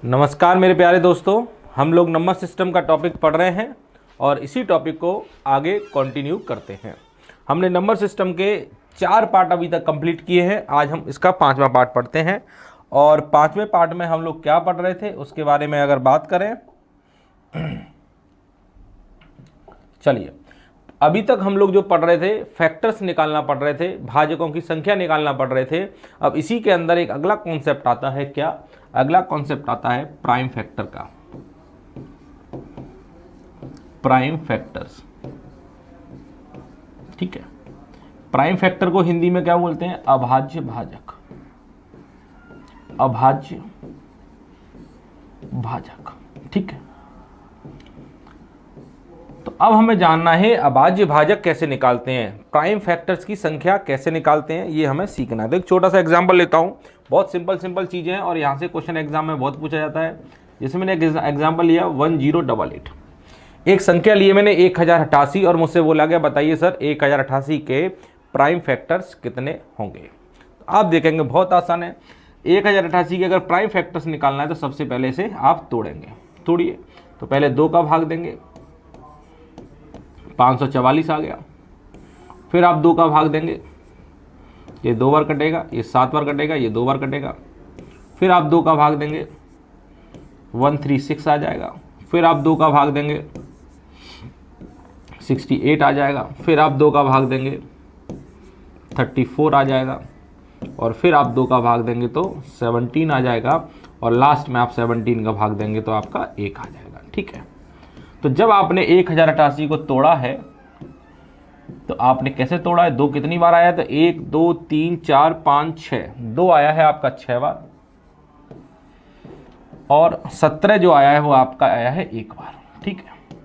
नमस्कार मेरे प्यारे दोस्तों, हम लोग नंबर सिस्टम का टॉपिक पढ़ रहे हैं और इसी टॉपिक को आगे कंटिन्यू करते हैं। हमने नंबर सिस्टम के 4 पार्ट अभी तक कंप्लीट किए हैं। आज हम इसका 5वां पार्ट पढ़ते हैं और 5वें पार्ट में हम लोग क्या पढ़ रहे थे उसके बारे में अगर बात करें, चलिए अभी तक हम लोग जो पढ़ रहे थे फैक्टर्स निकालना पढ़ रहे थे, भाजकों की संख्या निकालना पढ़ रहे थे। अब इसी के अंदर एक अगला कॉन्सेप्ट आता है, क्या अगला कॉन्सेप्ट आता है प्राइम फैक्टर का। प्राइम फैक्टर्स, ठीक है। प्राइम फैक्टर को हिंदी में क्या बोलते हैं? अभाज्य भाजक। अभाज्य भाजक, ठीक है। तो अब हमें जानना है अभाज्य भाजक कैसे निकालते हैं, प्राइम फैक्टर्स की संख्या कैसे निकालते हैं, ये हमें सीखना है। तो एक छोटा सा एग्जांपल लेता हूं, बहुत सिंपल चीजें हैं और यहां से क्वेश्चन एग्जाम में बहुत पूछा जाता है। जैसे मैंने एग्जांपल लिया 1088, एक संख्या लिए मैंने 1088 और मुझसे बोला गया बताइए सर 1088 के प्राइम फैक्टर्स कितने होंगे। तो आप देखेंगे बहुत आसान है। 1088 के अगर प्राइम फैक्टर्स निकालना है तो सबसे पहले इसे आप तोड़ेंगे। तोड़िए, तो पहले 2 का भाग देंगे, 544 आ गया। फिर आप 2 का भाग देंगे, ये 2 बार कटेगा, ये 7 बार कटेगा, ये 2 बार कटेगा। फिर आप 2 का भाग देंगे, 136 आ जाएगा। फिर आप 2 का भाग देंगे, 68 आ जाएगा। फिर आप 2 का भाग देंगे, 34 आ जाएगा। और फिर आप 2 का भाग देंगे तो 17 आ जाएगा। और लास्ट में आप 17 का भाग देंगे तो आपका 1 आ जाएगा, ठीक है। तो जब आपने 1088 को तोड़ा है तो आपने कैसे तोड़ा है? 2 कितनी बार आया? तो 1 2 3 4 5 6, 2 आया है आपका 6 बार और 17 जो आया है वो आपका आया है 1 बार, ठीक है।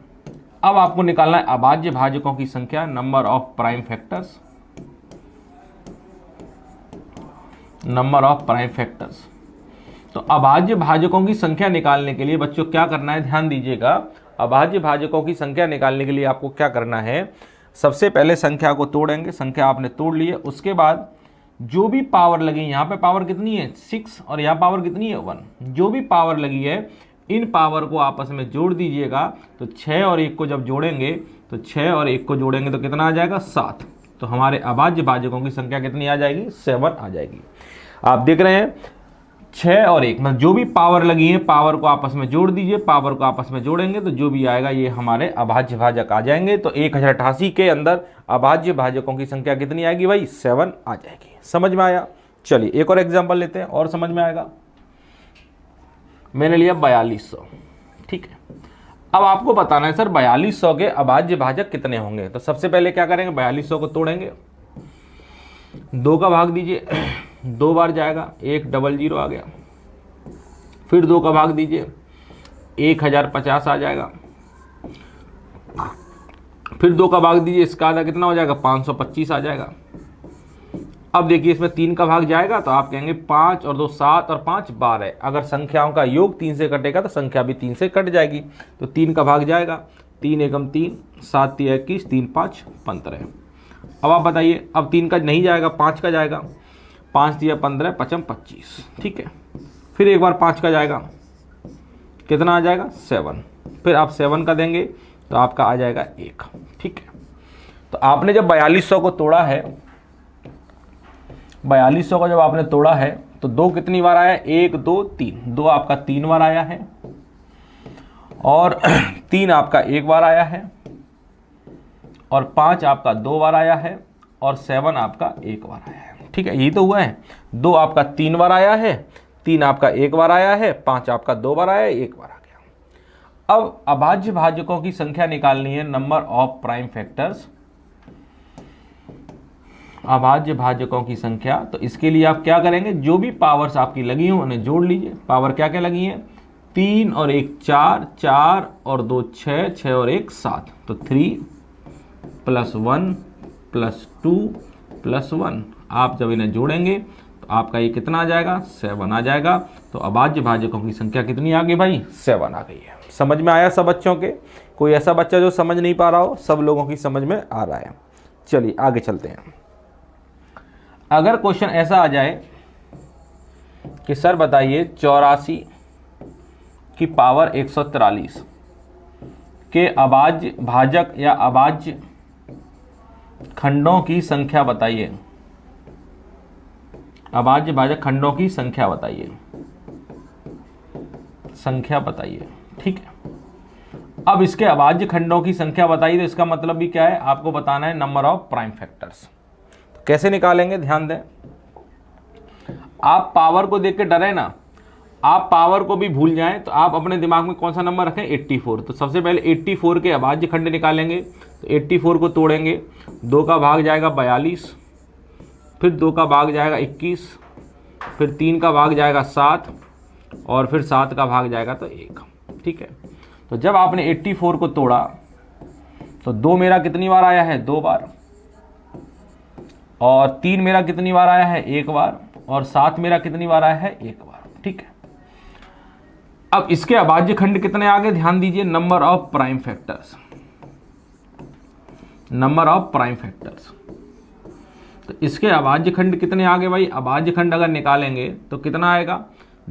अब आपको निकालना है अभाज्य भाजकों की संख्या, number of prime factors. Number of prime factors. तो अभाज्य भाजकों की संख्या निकालने के लिए बच्चों क्या करना है, ध्यान दीजिएगा। अभाज्य भाजकों की संख्या निकालने के लिए आपको क्या करना है, सबसे पहले संख्या को तोड़ेंगे। संख्या आपने तोड़ ली है, उसके बाद जो भी पावर लगी, यहाँ पे पावर कितनी है 6 और यहाँ पावर कितनी है 1, जो भी पावर लगी है इन पावर को आपस में जोड़ दीजिएगा। तो 6 और 1 को जब जोड़ेंगे तो 6 और 1 को जोड़ेंगे तो कितना आ जाएगा 7। तो हमारे अभाज्य भाजकों की संख्या कितनी आ जाएगी? 7 आ जाएगी। आप देख रहे हैं 6 और 1 मतलब जो भी पावर लगी है पावर को आपस में जोड़ दीजिए, पावर को आपस में जोड़ेंगे तो जो भी आएगा ये हमारे अभाज्य भाजक आ जाएंगे। तो 1088 के अंदर अभाज्य भाजकों की संख्या कितनी आएगी भाई? 7 आ जाएगी। समझ में आया? चलिए एक और एग्जांपल लेते हैं और समझ में आएगा। मैंने लिया 4200, ठीक है। अब आपको बताना है सर 4200 के अभाज्य भाजक कितने होंगे। तो सबसे पहले क्या करेंगे, 4200 को तोड़ेंगे, 2 का भाग दीजिए, 2 बार जाएगा, 100 आ गया। फिर 2 का भाग दीजिए, 1050 आ जाएगा। फिर 2 का भाग दीजिए, इसका आधा कितना हो जाएगा? 525 आ जाएगा। अब देखिए इसमें 3 का भाग जाएगा तो आप कहेंगे 5 और 2 7 और 5 12। अगर संख्याओं का योग 3 से कटेगा तो संख्या भी 3 से कट जाएगी। तो 3 का भाग जाएगा, 3 एकम 3, 7 3 21, 3 5 15। अब आप बताइए, अब 3 का नहीं जाएगा, 5 का जाएगा, 5 दिया 15, 5 25, ठीक है। फिर एक बार 5 का जाएगा, कितना आ जाएगा? 7। फिर आप 7 का देंगे तो आपका आ जाएगा 1, ठीक है। तो आपने जब 4200 को तोड़ा है, 4200 का जब आपने तोड़ा है तो 2 कितनी बार आया? 1 2 3, 2 आपका 3 बार आया है और 3 आपका 1 बार आया है और 5 आपका 2 बार आया है और 7 आपका 1 बार आया है, ठीक है। यही तो हुआ है। 2 आपका 3 बार आया है, 3 आपका 1 बार आया है, 5 आपका 2 बार आया है, 1 बार आ गया। अब अभाज्य भाजकों की संख्या निकालनी है, नंबर ऑफ प्राइम फैक्टर्स। अभाज्य भाजकों की संख्या, तो इसके लिए आप क्या करेंगे, जो भी पावर्स आपकी लगी हो उन्हें जोड़ लीजिए। पावर क्या क्या लगी है? 3 और 1 4, 4 और 2 6, 6 और 1 7। तो 3 + 1 + 2 + 1। आप जब इन्हें जोड़ेंगे तो आपका ये कितना आ जाएगा? 7 आ जाएगा। तो अभाज्य भाजकों की संख्या कितनी आ गई भाई? 7 आ गई है। समझ में आया सब बच्चों के? कोई ऐसा बच्चा जो समझ नहीं पा रहा हो? सब लोगों की समझ में आ रहा है। चलिए आगे चलते हैं। अगर क्वेश्चन ऐसा आ जाए कि सर बताइए 84 की पावर 143 के अभाज्य भाजक या अभाज्य खंडों की संख्या बताइए। अभाज्य भाजक खंडों की संख्या बताइए, संख्या बताइए। ठीक है, अब इसके अभाज्य खंडों की संख्या बताइए, तो इसका मतलब भी क्या है, आपको बताना है नंबर ऑफ प्राइम फैक्टर्स। तो कैसे निकालेंगे, ध्यान दें। आप पावर को देख के डरे ना, आप पावर को भी भूल जाएं तो आप अपने दिमाग में कौन सा नंबर रखें, 84। तो सबसे पहले 84 के अभाज्य खंड निकालेंगे। तो 84 को तोड़ेंगे, 2 का भाग जाएगा 42, फिर 2 का भाग जाएगा 21, फिर 3 का भाग जाएगा 7, और फिर 7 का भाग जाएगा तो 1। ठीक है, तो जब आपने 84 को तोड़ा तो 2 मेरा कितनी बार आया है, 2 बार, और 3 मेरा कितनी बार आया है, 1 बार, और 7 मेरा कितनी बार आया है, 1 बार। ठीक है, अब इसके अभाज्य खंड कितने आ गए, ध्यान दीजिए, number of prime factors, number of prime factors. तो इसके अभाज्य खंड कितने आ गए भाई, अभाज्य खंड अगर निकालेंगे तो कितना आएगा,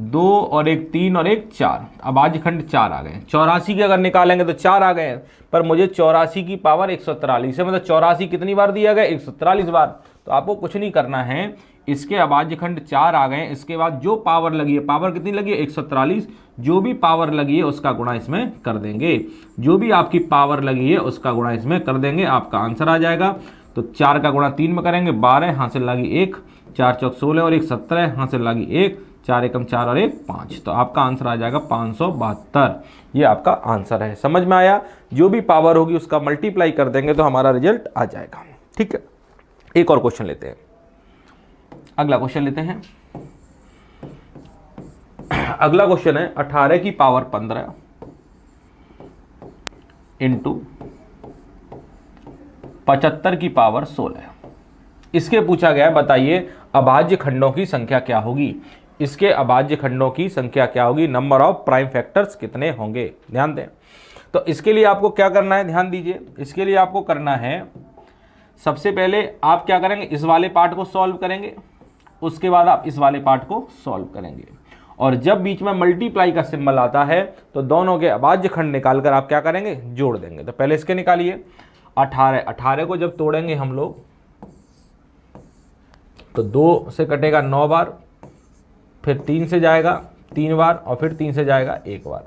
2 और 1 3 और 1 4, अभाज्य खंड 4 आ गए। 84 के अगर निकालेंगे तो 4 आ गए, पर मुझे 84 की पावर 143 है, मतलब 84 कितनी बार दिया गया, 143 बार। तो आपको कुछ नहीं करना है, इसके अभाज्य खंड 4 आ गए, इसके बाद जो पावर लगी है, पावर कितनी लगी है, 143, जो भी पावर लगी है उसका गुणा इसमें कर देंगे, जो भी आपकी पावर लगी है उसका गुणा इसमें कर देंगे, आपका आंसर आ जाएगा। तो 4 का गुणा 3 में करेंगे, 12, हासिल लगी 1, 4 चौक 16 और 1 17, हासिल लगी 1, 4 एकम 4 और 1 5। तो आपका आंसर आ जाएगा 572। ये आपका आंसर है, समझ में आया। जो भी पावर होगी उसका मल्टीप्लाई कर देंगे तो हमारा रिजल्ट आ जाएगा। ठीक है, एक और क्वेश्चन लेते हैं, अगला क्वेश्चन लेते हैं। अगला क्वेश्चन है 18 की पावर 15 इंटू 75 की पावर 16। इसके पूछा गया है, बताइए अभाज्य खंडों की संख्या क्या होगी। इसके अभाज्य खंडों की संख्या क्या होगी, नंबर ऑफ प्राइम फैक्टर्स कितने होंगे, ध्यान दें। तो इसके लिए आपको क्या करना है, ध्यान दीजिए। इसके लिए आपको करना है, सबसे पहले आप क्या करेंगे, इस वाले पार्ट को सॉल्व करेंगे, उसके बाद आप इस वाले पार्ट को सॉल्व करेंगे, और जब बीच में मल्टीप्लाई का सिंबल आता है तो दोनों के अभाज्य खंड निकालकर आप क्या करेंगे, जोड़ देंगे। तो पहले इसके निकालिए, 18 को जब तोड़ेंगे हम लोग तो 2 से कटेगा 9 बार, फिर 3 से जाएगा 3 बार, और फिर 3 से जाएगा 1 बार।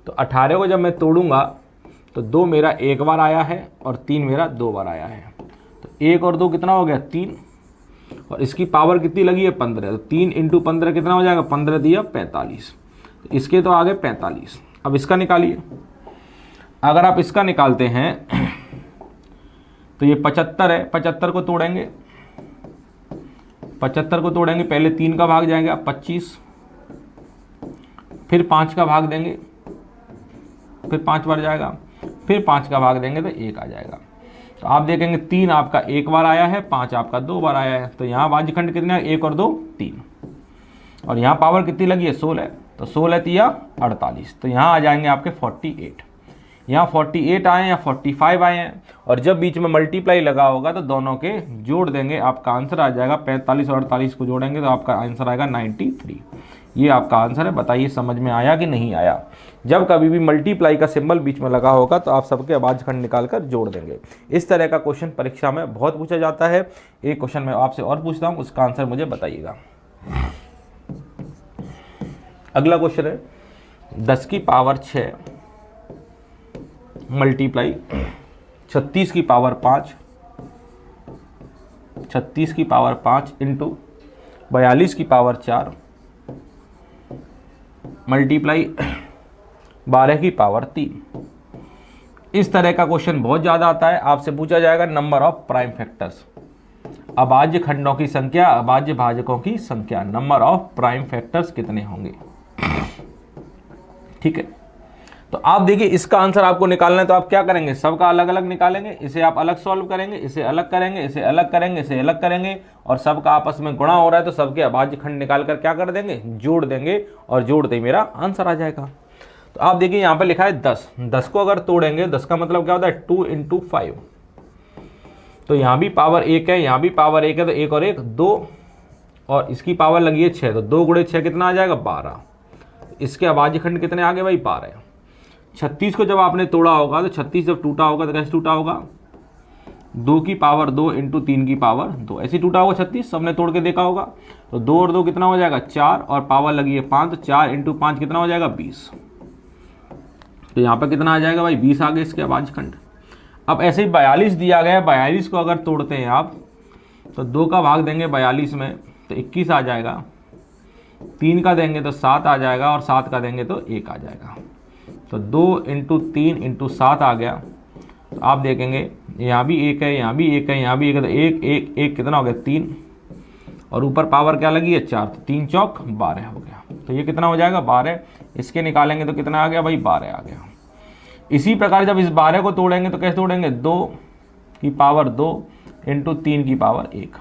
तो 18 को जब मैं तोड़ूंगा तो 2 मेरा 1 बार आया है और 3 मेरा 2 बार आया है। तो 1 और 2 कितना हो गया, 3, और इसकी पावर कितनी लगी है, 15। तो 3 इंटू 15 कितना हो जाएगा, 15 दिया 45। तो इसके तो आ गए 45। अब इसका निकालिए, अगर आप इसका निकालते हैं तो ये 75 है, 75 को तोड़ेंगे, 75 को तोड़ेंगे, पहले 3 का भाग जाएगा 25, फिर 5 का भाग देंगे, फिर 5 बार जाएगा, फिर 5 का भाग देंगे तो 1 आ जाएगा। तो आप देखेंगे 3 आपका 1 बार आया है, 5 आपका 2 बार आया है। तो यहाँ अभाज्य खंड कितने हैं, 1 और 2 3, और यहाँ पावर कितनी लगी है, 16। तो 16 तिया 48, तो यहाँ आ जाएंगे आपके 48। यहाँ 48 आए या 45 आए हैं, और जब बीच में मल्टीप्लाई लगा होगा तो दोनों के जोड़ देंगे, आपका आंसर आ जाएगा 45 और 48 को जोड़ेंगे तो आपका आंसर आएगा 93। ये आपका आंसर है। बताइए समझ में आया कि नहीं आया। जब कभी भी मल्टीप्लाई का सिंबल बीच में लगा होगा तो आप सबके अभाज्य खंड निकालकर जोड़ देंगे। इस तरह का क्वेश्चन परीक्षा में बहुत पूछा जाता है। एक क्वेश्चन मैं आपसे और पूछता हूँ, उसका आंसर मुझे बताइएगा। अगला क्वेश्चन है 10 की पावर 6 मल्टीप्लाई 36 की पावर 5, 36 की पावर 5 इंटू 42 की पावर 4 मल्टीप्लाई 12 की पावर 3। इस तरह का क्वेश्चन बहुत ज़्यादा आता है। आपसे पूछा जाएगा नंबर ऑफ प्राइम फैक्टर्स, अभाज्य खंडों की संख्या, अभाज्य भाजकों की संख्या, नंबर ऑफ प्राइम फैक्टर्स कितने होंगे। ठीक है, तो आप देखिए इसका आंसर आपको निकालना है तो आप क्या करेंगे, सबका अलग अलग निकालेंगे। इसे आप अलग सॉल्व करेंगे, इसे अलग करेंगे, इसे अलग करेंगे, इसे अलग करेंगे, और सबका आपस में गुणा हो रहा है तो सबके अभाज्य खंड निकालकर क्या कर देंगे, जोड़ देंगे, और जोड़ते ही मेरा आंसर आ जाएगा। तो आप देखिए यहाँ पर लिखा है 10, 10 को अगर तोड़ेंगे 10 का मतलब क्या होता है 2 इंटू 5। तो यहाँ भी पावर 1 है, यहाँ भी पावर 1 है, तो 1 और 1 2, और इसकी पावर लगी है 6, तो 2 गुणे 6 कितना आ जाएगा 12। इसके अभाज्य खंड कितने आ गए भाई 12। 36 को जब आपने तोड़ा होगा तो 36 जब टूटा होगा तो कैसे टूटा होगा 2 की पावर 2 इंटू 3 की पावर 2, ऐसे टूटा होगा 36, सबने तोड़ के देखा होगा। तो 2 और 2 कितना हो जाएगा 4 और पावर लगी है 5, तो 4 इंटू 5 कितना हो जाएगा 20। तो यहाँ पर कितना आ जाएगा भाई 20 आ गए इसके अभाज्य खंड। अब ऐसे ही 42 दिया गया है, 42 को अगर तोड़ते हैं आप तो 2 का भाग देंगे 42 में तो 21 आ जाएगा, 3 का देंगे तो 7 आ जाएगा और 7 का देंगे तो 1 आ जाएगा। तो 2 इंटू 3 इंटू 7 आ गया। तो आप देखेंगे यहाँ भी 1 है, यहाँ भी 1 है, यहाँ भी 1 है, तो 1 1 1 कितना हो गया 3 और ऊपर पावर क्या लगी है 4, तो 3 चौक 12 हो गया। तो ये कितना हो जाएगा 12, इसके निकालेंगे तो कितना आ गया भाई 12 आ गया। इसी प्रकार जब इस 12 को तोड़ेंगे तो कैसे तोड़ेंगे 2 की पावर 2 इंटू 3 की पावर 1,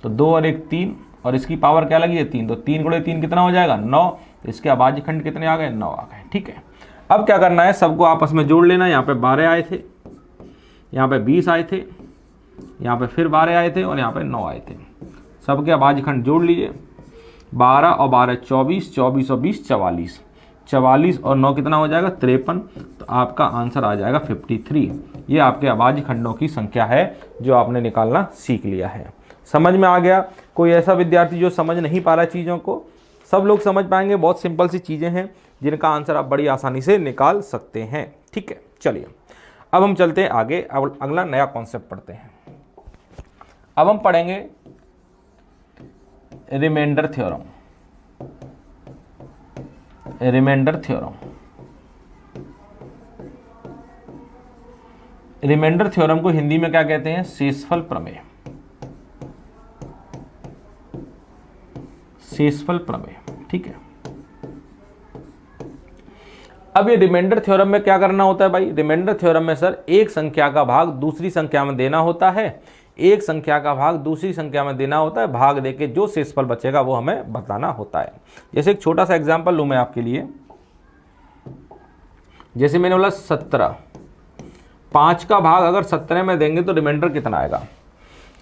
तो 2 और 1 3 और इसकी पावर क्या लगी है 3, तो 3 गुणे 3 कितना हो जाएगा 9। तो इसके अभाज्य खंड कितने आ गए 9 आ गए। ठीक है, अब क्या करना है सबको आपस में जोड़ लेना। यहाँ पे 12 आए थे, यहाँ पे 20 आए थे, यहाँ पे फिर 12 आए थे और यहाँ पे 9 आए थे। सबके अभाज्य खंड जोड़ लीजिए, 12 और 12 24, 24 और 20 44, 44 और 9 कितना हो जाएगा 53। तो आपका आंसर आ जाएगा 53। ये आपके अभाज्य खंडों की संख्या है जो आपने निकालना सीख लिया है। समझ में आ गया? कोई ऐसा विद्यार्थी जो समझ नहीं पा रहा चीज़ों को? सब लोग समझ पाएंगे। बहुत सिंपल सी चीज़ें हैं जिनका आंसर आप बड़ी आसानी से निकाल सकते हैं। ठीक है, चलिए अब हम चलते हैं आगे। अब अगला नया कॉन्सेप्ट पढ़ते हैं। अब हम पढ़ेंगे remainder theorem. Remainder theorem, remainder theorem को हिंदी में क्या कहते हैं? शेषफल प्रमेय। शेषफल प्रमेय। ठीक है, अब ये रिमाइंडर थ्योरम में क्या करना होता है भाई? रिमाइंडर थ्योरम में सर एक संख्या का भाग दूसरी संख्या में देना होता है, एक संख्या का भाग दूसरी संख्या में देना होता है, भाग देके जो शेषफल बचेगा वो हमें बताना होता है। जैसे एक छोटा सा एग्जांपल लूं मैं आपके लिए। जैसे मैंने बोला 17, 5 का भाग अगर 17 में देंगे तो रिमाइंडर कितना आएगा?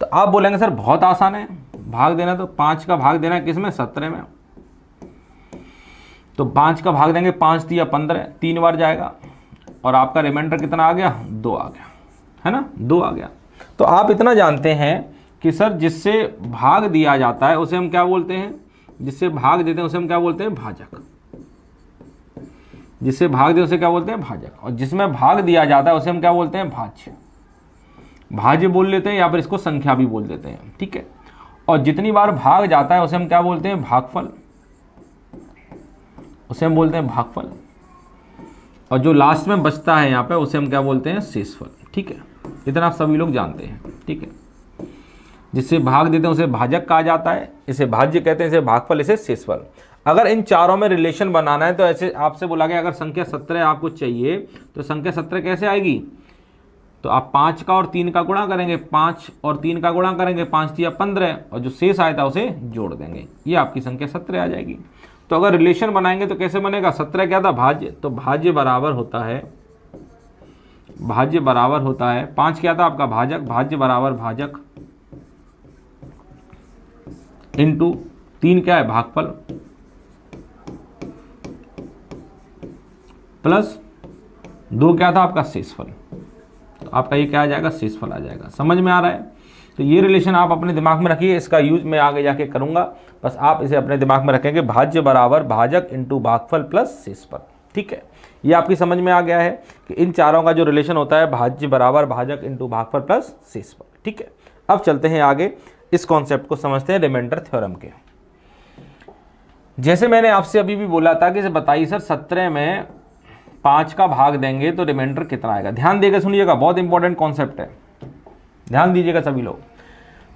तो आप बोलेंगे सर बहुत आसान है भाग देना, तो 5 का भाग देना किस में? 17 में। तो 5 का भाग देंगे, 5 दिया 15, 3 बार जाएगा और आपका रिमाइंडर कितना आ गया? 2 आ गया, है ना? 2 आ गया। तो आप इतना जानते हैं कि सर जिससे भाग दिया जाता है उसे हम क्या बोलते हैं? जिससे भाग देते हैं उसे हम क्या बोलते हैं? भाजक। जिससे भाग दे उसे क्या बोलते हैं? भाजक। और जिसमें भाग दिया जाता है उसे हम क्या बोलते हैं? भाज्य। भाज्य बोल लेते हैं या फिर इसको संख्या भी बोल देते हैं। ठीक है, और जितनी बार भाग जाता है उसे हम क्या बोलते हैं? भागफल। उसे हम बोलते हैं भागफल। और जो लास्ट में बचता है यहाँ पे उसे हम क्या बोलते हैं? शेषफल। ठीक है, इतना आप सभी लोग जानते हैं। ठीक है, जिससे भाग देते हैं उसे भाजक कहा जाता है, इसे भाज्य कहते हैं, इसे भागफल, इसे शेषफल। अगर इन चारों में रिलेशन बनाना है तो ऐसे आपसे बोला गया अगर संख्या 17 आपको चाहिए तो संख्या 17 कैसे आएगी? तो आप 5 का और 3 का गुणा करेंगे, 5 और 3 का गुणा करेंगे, 5 दिया 15 और जो शेष आया था उसे जोड़ देंगे, ये आपकी संख्या 17 आ जाएगी। तो अगर रिलेशन बनाएंगे तो कैसे बनेगा? 17 क्या था? भाज्य। तो भाज्य बराबर होता है, भाज्य बराबर होता है 5 क्या था आपका? भाजक। भाज्य बराबर भाजक इंटू 3 क्या है? भागफल, प्लस 2 क्या था आपका? शेषफल। तो आपका ये क्या आ जाएगा? शेषफल आ जाएगा। समझ में आ रहा है? तो ये रिलेशन आप अपने दिमाग में रखिए, इसका यूज मैं आगे जाके करूंगा, बस आप इसे अपने दिमाग में रखेंगे। भाज्य बराबर भाजक इंटू भागफल प्लस शेषफल। ठीक है, ये आपकी समझ में आ गया है कि इन चारों का जो रिलेशन होता है भाज्य बराबर भाजक इंटू भागफल प्लस शेषफल। ठीक है, अब चलते हैं आगे, इस कॉन्सेप्ट को समझते हैं रिमाइंडर थ्योरम के। जैसे मैंने आपसे अभी भी बोला था कि इसे बताइए सर 17 में 5 का भाग देंगे तो रिमाइंडर कितना आएगा? ध्यान देकर सुनिएगा, बहुत इंपॉर्टेंट कॉन्सेप्ट है, ध्यान दीजिएगा सभी लोग।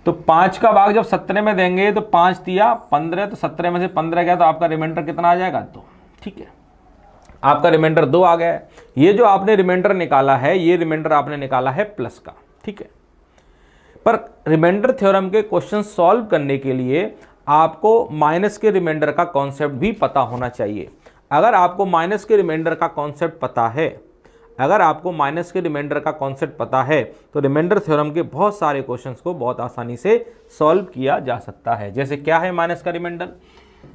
तो 5 का भाग जब 17 में देंगे तो 5 दिया 15, तो 17 में से 15 गया तो आपका रिमाइंडर कितना आ जाएगा? 2। ठीक है, आपका रिमाइंडर 2 आ गया है। ये जो आपने रिमाइंडर निकाला है, ये रिमाइंडर आपने निकाला है प्लस का। ठीक है, पर रिमाइंडर थ्योरम के क्वेश्चन सॉल्व करने के लिए आपको माइनस के रिमाइंडर का कॉन्सेप्ट भी पता होना चाहिए। अगर आपको माइनस के रिमाइंडर का कॉन्सेप्ट पता है, अगर आपको माइनस के रिमाइंडर का कॉन्सेप्ट पता है तो रिमाइंडर थ्योरम के बहुत सारे क्वेश्चंस को बहुत आसानी से सॉल्व किया जा सकता है। जैसे क्या है माइनस का रिमाइंडर?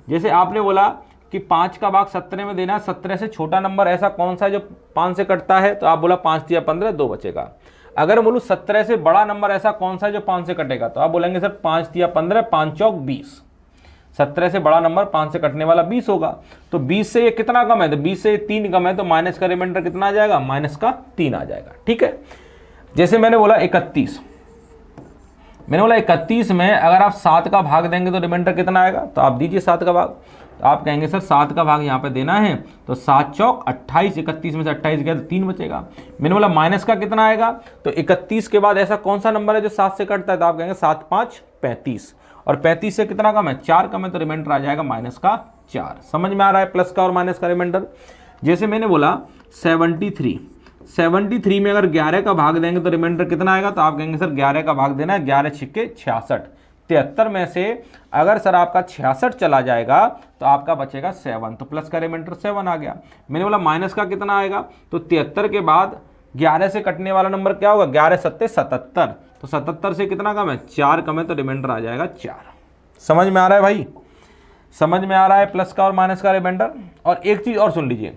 जैसे आपने बोला कि 5 का भाग 17 में देना है, 17 से छोटा नंबर ऐसा कौन सा है जो 5 से कटता है, तो आप बोला 5 या 15 2 बचेगा। अगर बोलूँ 17 से बड़ा नंबर ऐसा कौन सा है जो 5 से कटेगा, तो आप बोलेंगे सर 5 या 15, 5 चौक 20। 17 से बड़ा नंबर 5 से कटने वाला 20 होगा। तो 20 से ये कितना कम है, तो 20 से 3 कम है, तो माइनस का रिमाइंडर कितना आ जाएगा, माइनस का 3 आ जाएगा। ठीक है, जैसे मैंने बोला 31, मैंने बोला 31 में अगर आप 7 का भाग देंगे तो रिमाइंडर कितना आएगा, तो आप दीजिए 7 का भाग। तो आप कहेंगे सर 7 का भाग यहाँ पे देना है, तो 7 चौक 28, 31 में से 28 गया तो 3 बचेगा। मैंने बोला माइनस का कितना आएगा, तो 31 के बाद ऐसा कौन सा नंबर है जो 7 से कटता है, तो आप कहेंगे 7 5 35, और 35 से कितना कम है, 4 कम है, तो रिमाइंडर आ जाएगा माइनस का 4। समझ में आ रहा है प्लस का और माइनस का रिमाइंडर। जैसे मैंने बोला 73 में अगर 11 का भाग देंगे तो रिमाइंडर कितना आएगा, तो आप कहेंगे सर 11 का भाग देना है, 11 छिक्के 66, 73 में से अगर सर आपका 66 चला जाएगा तो आपका बचेगा 7, तो प्लस का रिमाइंडर 7 आ गया। मैंने बोला माइनस का कितना आएगा, तो 73 के बाद 11 से कटने वाला नंबर क्या होगा, 11 सत्ते 77, तो 77 से कितना कम है, 4 कम है, तो रिमाइंडर आ जाएगा 4। समझ में आ रहा है भाई, समझ में आ रहा है प्लस का और माइनस का रिमाइंडर। और एक चीज और सुन लीजिए,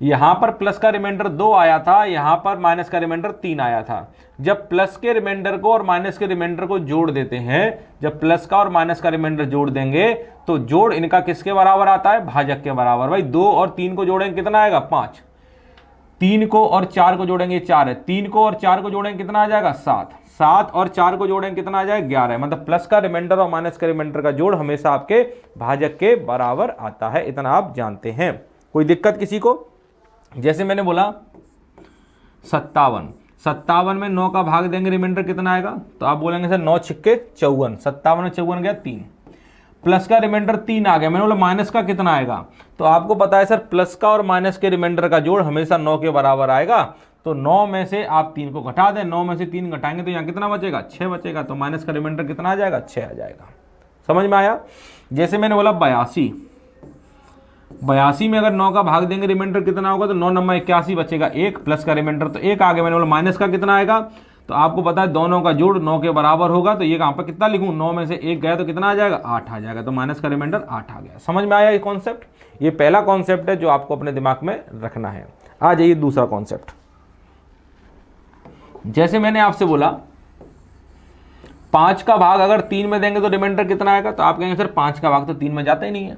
यहां पर प्लस का रिमाइंडर 2 आया था, यहां पर माइनस का रिमाइंडर 3 आया था। जब प्लस के रिमाइंडर को और माइनस के रिमाइंडर को जोड़ देते हैं, जब प्लस का और माइनस का रिमाइंडर जोड़ देंगे तो जोड़ इनका किसके बराबर आता है, भाजक के बराबर। भाई 2 और 3 को जोड़ेंगे कितना आएगा, 5, 3 को और 4 को जोड़ेंगे 4 है, 3 को और 4 को जोड़ेंगे कितना आ जाएगा, 7, 7 और 4 को जोड़ेंगे कितना आ जाएगा, 11। मतलब प्लस का रिमाइंडर और माइनस का रिमाइंडर का जोड़ हमेशा आपके भाजक के बराबर आता है, इतना आप जानते हैं। कोई दिक्कत किसी को। जैसे मैंने बोला 57 में 9 का भाग देंगे रिमाइंडर कितना आएगा, तो आप बोलेंगे सर 9 छिक्के 54, 57 में 54 गया 3, प्लस का रिमाइंडर 3 आ गया। मैंने बोला माइनस का कितना आएगा, तो आपको पता है सर प्लस का और माइनस के रिमाइंडर का जोड़ हमेशा 9 के बराबर आएगा। तो 9 में से आप 3 को घटा दें, 9 में से 3 घटाएंगे तो यहाँ कितना बचेगा, 6 बचेगा, तो माइनस का रिमाइंडर कितना आ जाएगा, 6 आ जाएगा। समझ में आया। जैसे मैंने बोला 82 में अगर 9 का भाग देंगे रिमाइंडर कितना होगा, तो 9 नंबर 81 बचेगा, 1 प्लस का रिमाइंडर तो 1 आ गया। मैंने बोला माइनस का कितना आएगा, तो आपको पता है दोनों का जोड़ 9 के बराबर होगा, तो ये कहां पर कितना लिखूं, 9 में से 1 गया तो कितना आ जाएगा, 8 आ जाएगा, तो माइनस का रिमाइंडर 8 आ गया। समझ में आया ये कॉन्सेप्ट। ये पहला कॉन्सेप्ट है जो आपको अपने दिमाग में रखना है। आ जाइए दूसरा कॉन्सेप्ट। जैसे मैंने आपसे बोला 5 का भाग अगर 3 में देंगे तो रिमाइंडर कितना आएगा, तो आप कहेंगे सर 5 का भाग तो 3 में जाता ही नहीं है।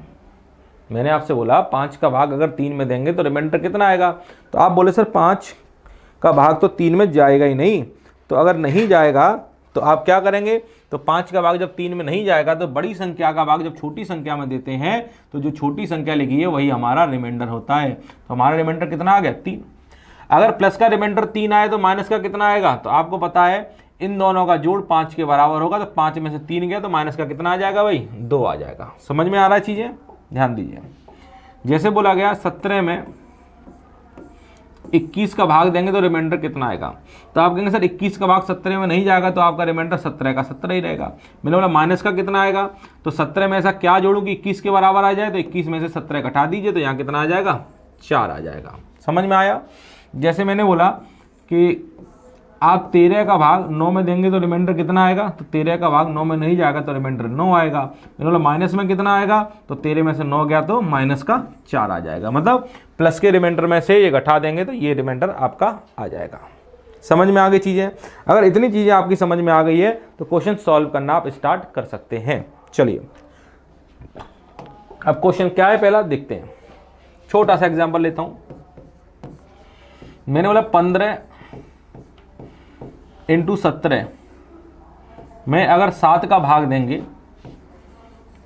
मैंने आपसे बोला 5 का भाग अगर 3 में देंगे तो रिमाइंडर कितना आएगा, तो आप बोले सर 5 का भाग तो 3 में जाएगा ही नहीं। तो अगर नहीं जाएगा तो आप क्या करेंगे, तो 5 का भाग जब 3 में नहीं जाएगा तो बड़ी संख्या का भाग जब छोटी संख्या में देते हैं तो जो छोटी संख्या लिखी है वही हमारा रिमाइंडर होता है। तो हमारा रिमाइंडर कितना आ गया, 3। अगर प्लस का रिमाइंडर 3 आए तो माइनस का कितना आएगा, तो आपको पता है इन दोनों का जोड़ 5 के बराबर होगा, तो 5 में से 3 गया तो माइनस का कितना आ जाएगा भाई, 2 आ जाएगा। समझ में आ रहा है चीजें, ध्यान दीजिए। जैसे बोला गया 17 में 21 का भाग देंगे तो रिमाइंडर कितना आएगा, तो आप कहेंगे सर 21 का भाग 17 में नहीं जाएगा, तो आपका रिमाइंडर 17 का 17 ही रहेगा। मैंने बोला माइनस का कितना आएगा, तो 17 में ऐसा क्या जोड़ूं कि 21 के बराबर आ जाए, तो 21 में से 17 घटा दीजिए तो यहाँ कितना आ जाएगा, 4 आ जाएगा। समझ में आया। जैसे मैंने बोला कि आप 13 का भाग 9 में देंगे तो रिमाइंडर कितना आएगा, तो 13 का भाग 9 में नहीं जाएगा तो रिमाइंडर 9 आएगा। मैंने बोला माइनस में कितना आएगा, तो 13 में से 9 गया तो माइनस का 4 आ जाएगा। मतलब प्लस के रिमाइंडर में से ये घटा देंगे तो ये रिमाइंडर आपका आ जाएगा। समझ में आ गई चीज़ें। अगर इतनी चीज़ें आपकी समझ में आ गई है तो क्वेश्चन सॉल्व करना आप स्टार्ट कर सकते हैं। चलिए अब क्वेश्चन क्या है पहला देखते हैं। छोटा सा एग्जाम्पल लेता हूँ। मैंने बोला 15 × 17 में अगर 7 का भाग देंगे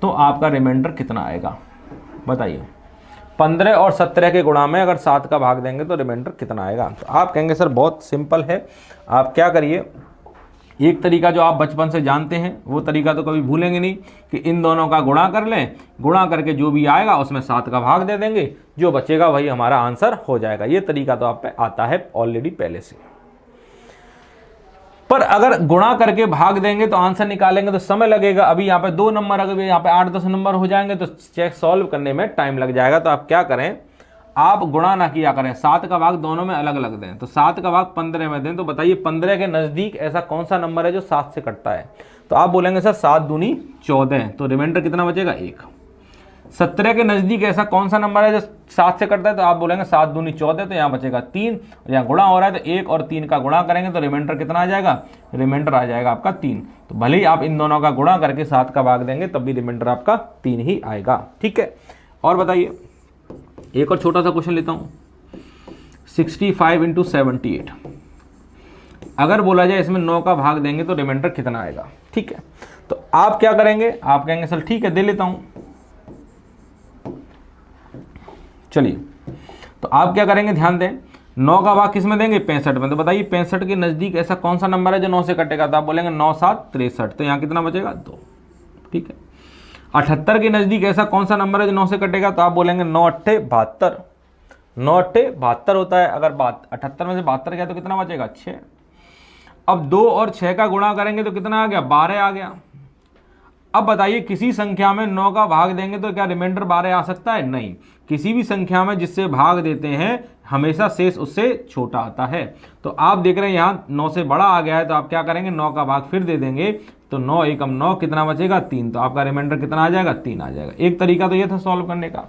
तो आपका रिमाइंडर कितना आएगा, बताइए। 15 और 17 के गुणा में अगर 7 का भाग देंगे तो रिमाइंडर कितना आएगा। तो आप कहेंगे सर बहुत सिंपल है। आप क्या करिए, एक तरीका जो आप बचपन से जानते हैं वो तरीका तो कभी भूलेंगे नहीं कि इन दोनों का गुणा कर लें, गुणा करके जो भी आएगा उसमें 7 का भाग दे देंगे, जो बचेगा वही हमारा आंसर हो जाएगा। ये तरीका तो आप पे आता है ऑलरेडी पहले से। पर अगर गुणा करके भाग देंगे तो आंसर निकालेंगे तो समय लगेगा। अभी यहाँ पे 2 नंबर, अगर यहाँ पे 8-10 नंबर हो जाएंगे तो चेक सॉल्व करने में टाइम लग जाएगा। तो आप क्या करें, आप गुणा ना किया करें, 7 का भाग दोनों में अलग अलग दें। तो 7 का भाग 15 में दें, तो बताइए 15 के नजदीक ऐसा कौन सा नंबर है जो 7 से कटता है। तो आप बोलेंगे सर 7 दूनी 14, तो रिमाइंडर कितना बचेगा, 1। 17 के नज़दीक ऐसा कौन सा नंबर है जो 7 से कटता है, तो आप बोलेंगे 7 दूनी 14, तो यहाँ बचेगा 3, और यहाँ गुणा हो रहा है तो 1 और 3 का गुणा करेंगे तो रिमाइंडर कितना आ जाएगा, रिमाइंडर आ जाएगा आपका 3। तो भले ही आप इन दोनों का गुणा करके 7 का भाग देंगे तब भी रिमाइंडर आपका 3 ही आएगा। ठीक है, और बताइए, एक और छोटा सा क्वेश्चन लेता हूँ। 65 × 78, अगर बोला जाए इसमें 9 का भाग देंगे तो रिमाइंडर कितना आएगा। ठीक है, तो आप क्या करेंगे, आप कहेंगे सर ठीक है दे लेता हूं। चलिए, तो आप क्या करेंगे, ध्यान दें, 9 का भाग किस में देंगे, 65 में। तो बताइए 65 के नजदीक ऐसा कौन सा नंबर है जो 9 से कटेगा, तो आप बोलेंगे 9 7 63, तो यहाँ कितना बचेगा 2। ठीक है, 78 के नजदीक ऐसा कौन सा नंबर है जो 9 से कटेगा, तो आप बोलेंगे 9 8 72, 9 8 72 होता है। अगर 78 में से 72 गया तो कितना बचेगा 6। अब 2 और 6 का गुणा करेंगे तो कितना आ गया, 12 आ गया। अब बताइए किसी संख्या में 9 का भाग देंगे तो क्या रिमाइंडर 12 आ सकता है, नहीं। किसी भी संख्या में जिससे भाग देते हैं हमेशा शेष उससे छोटा आता है। तो आप देख रहे हैं यहाँ 9 से बड़ा आ गया है, तो आप क्या करेंगे, 9 का भाग फिर दे देंगे, तो 9 एकम 9 कितना बचेगा 3, तो आपका रिमाइंडर कितना आ जाएगा 3 आ जाएगा। एक तरीका तो ये था सॉल्व करने का,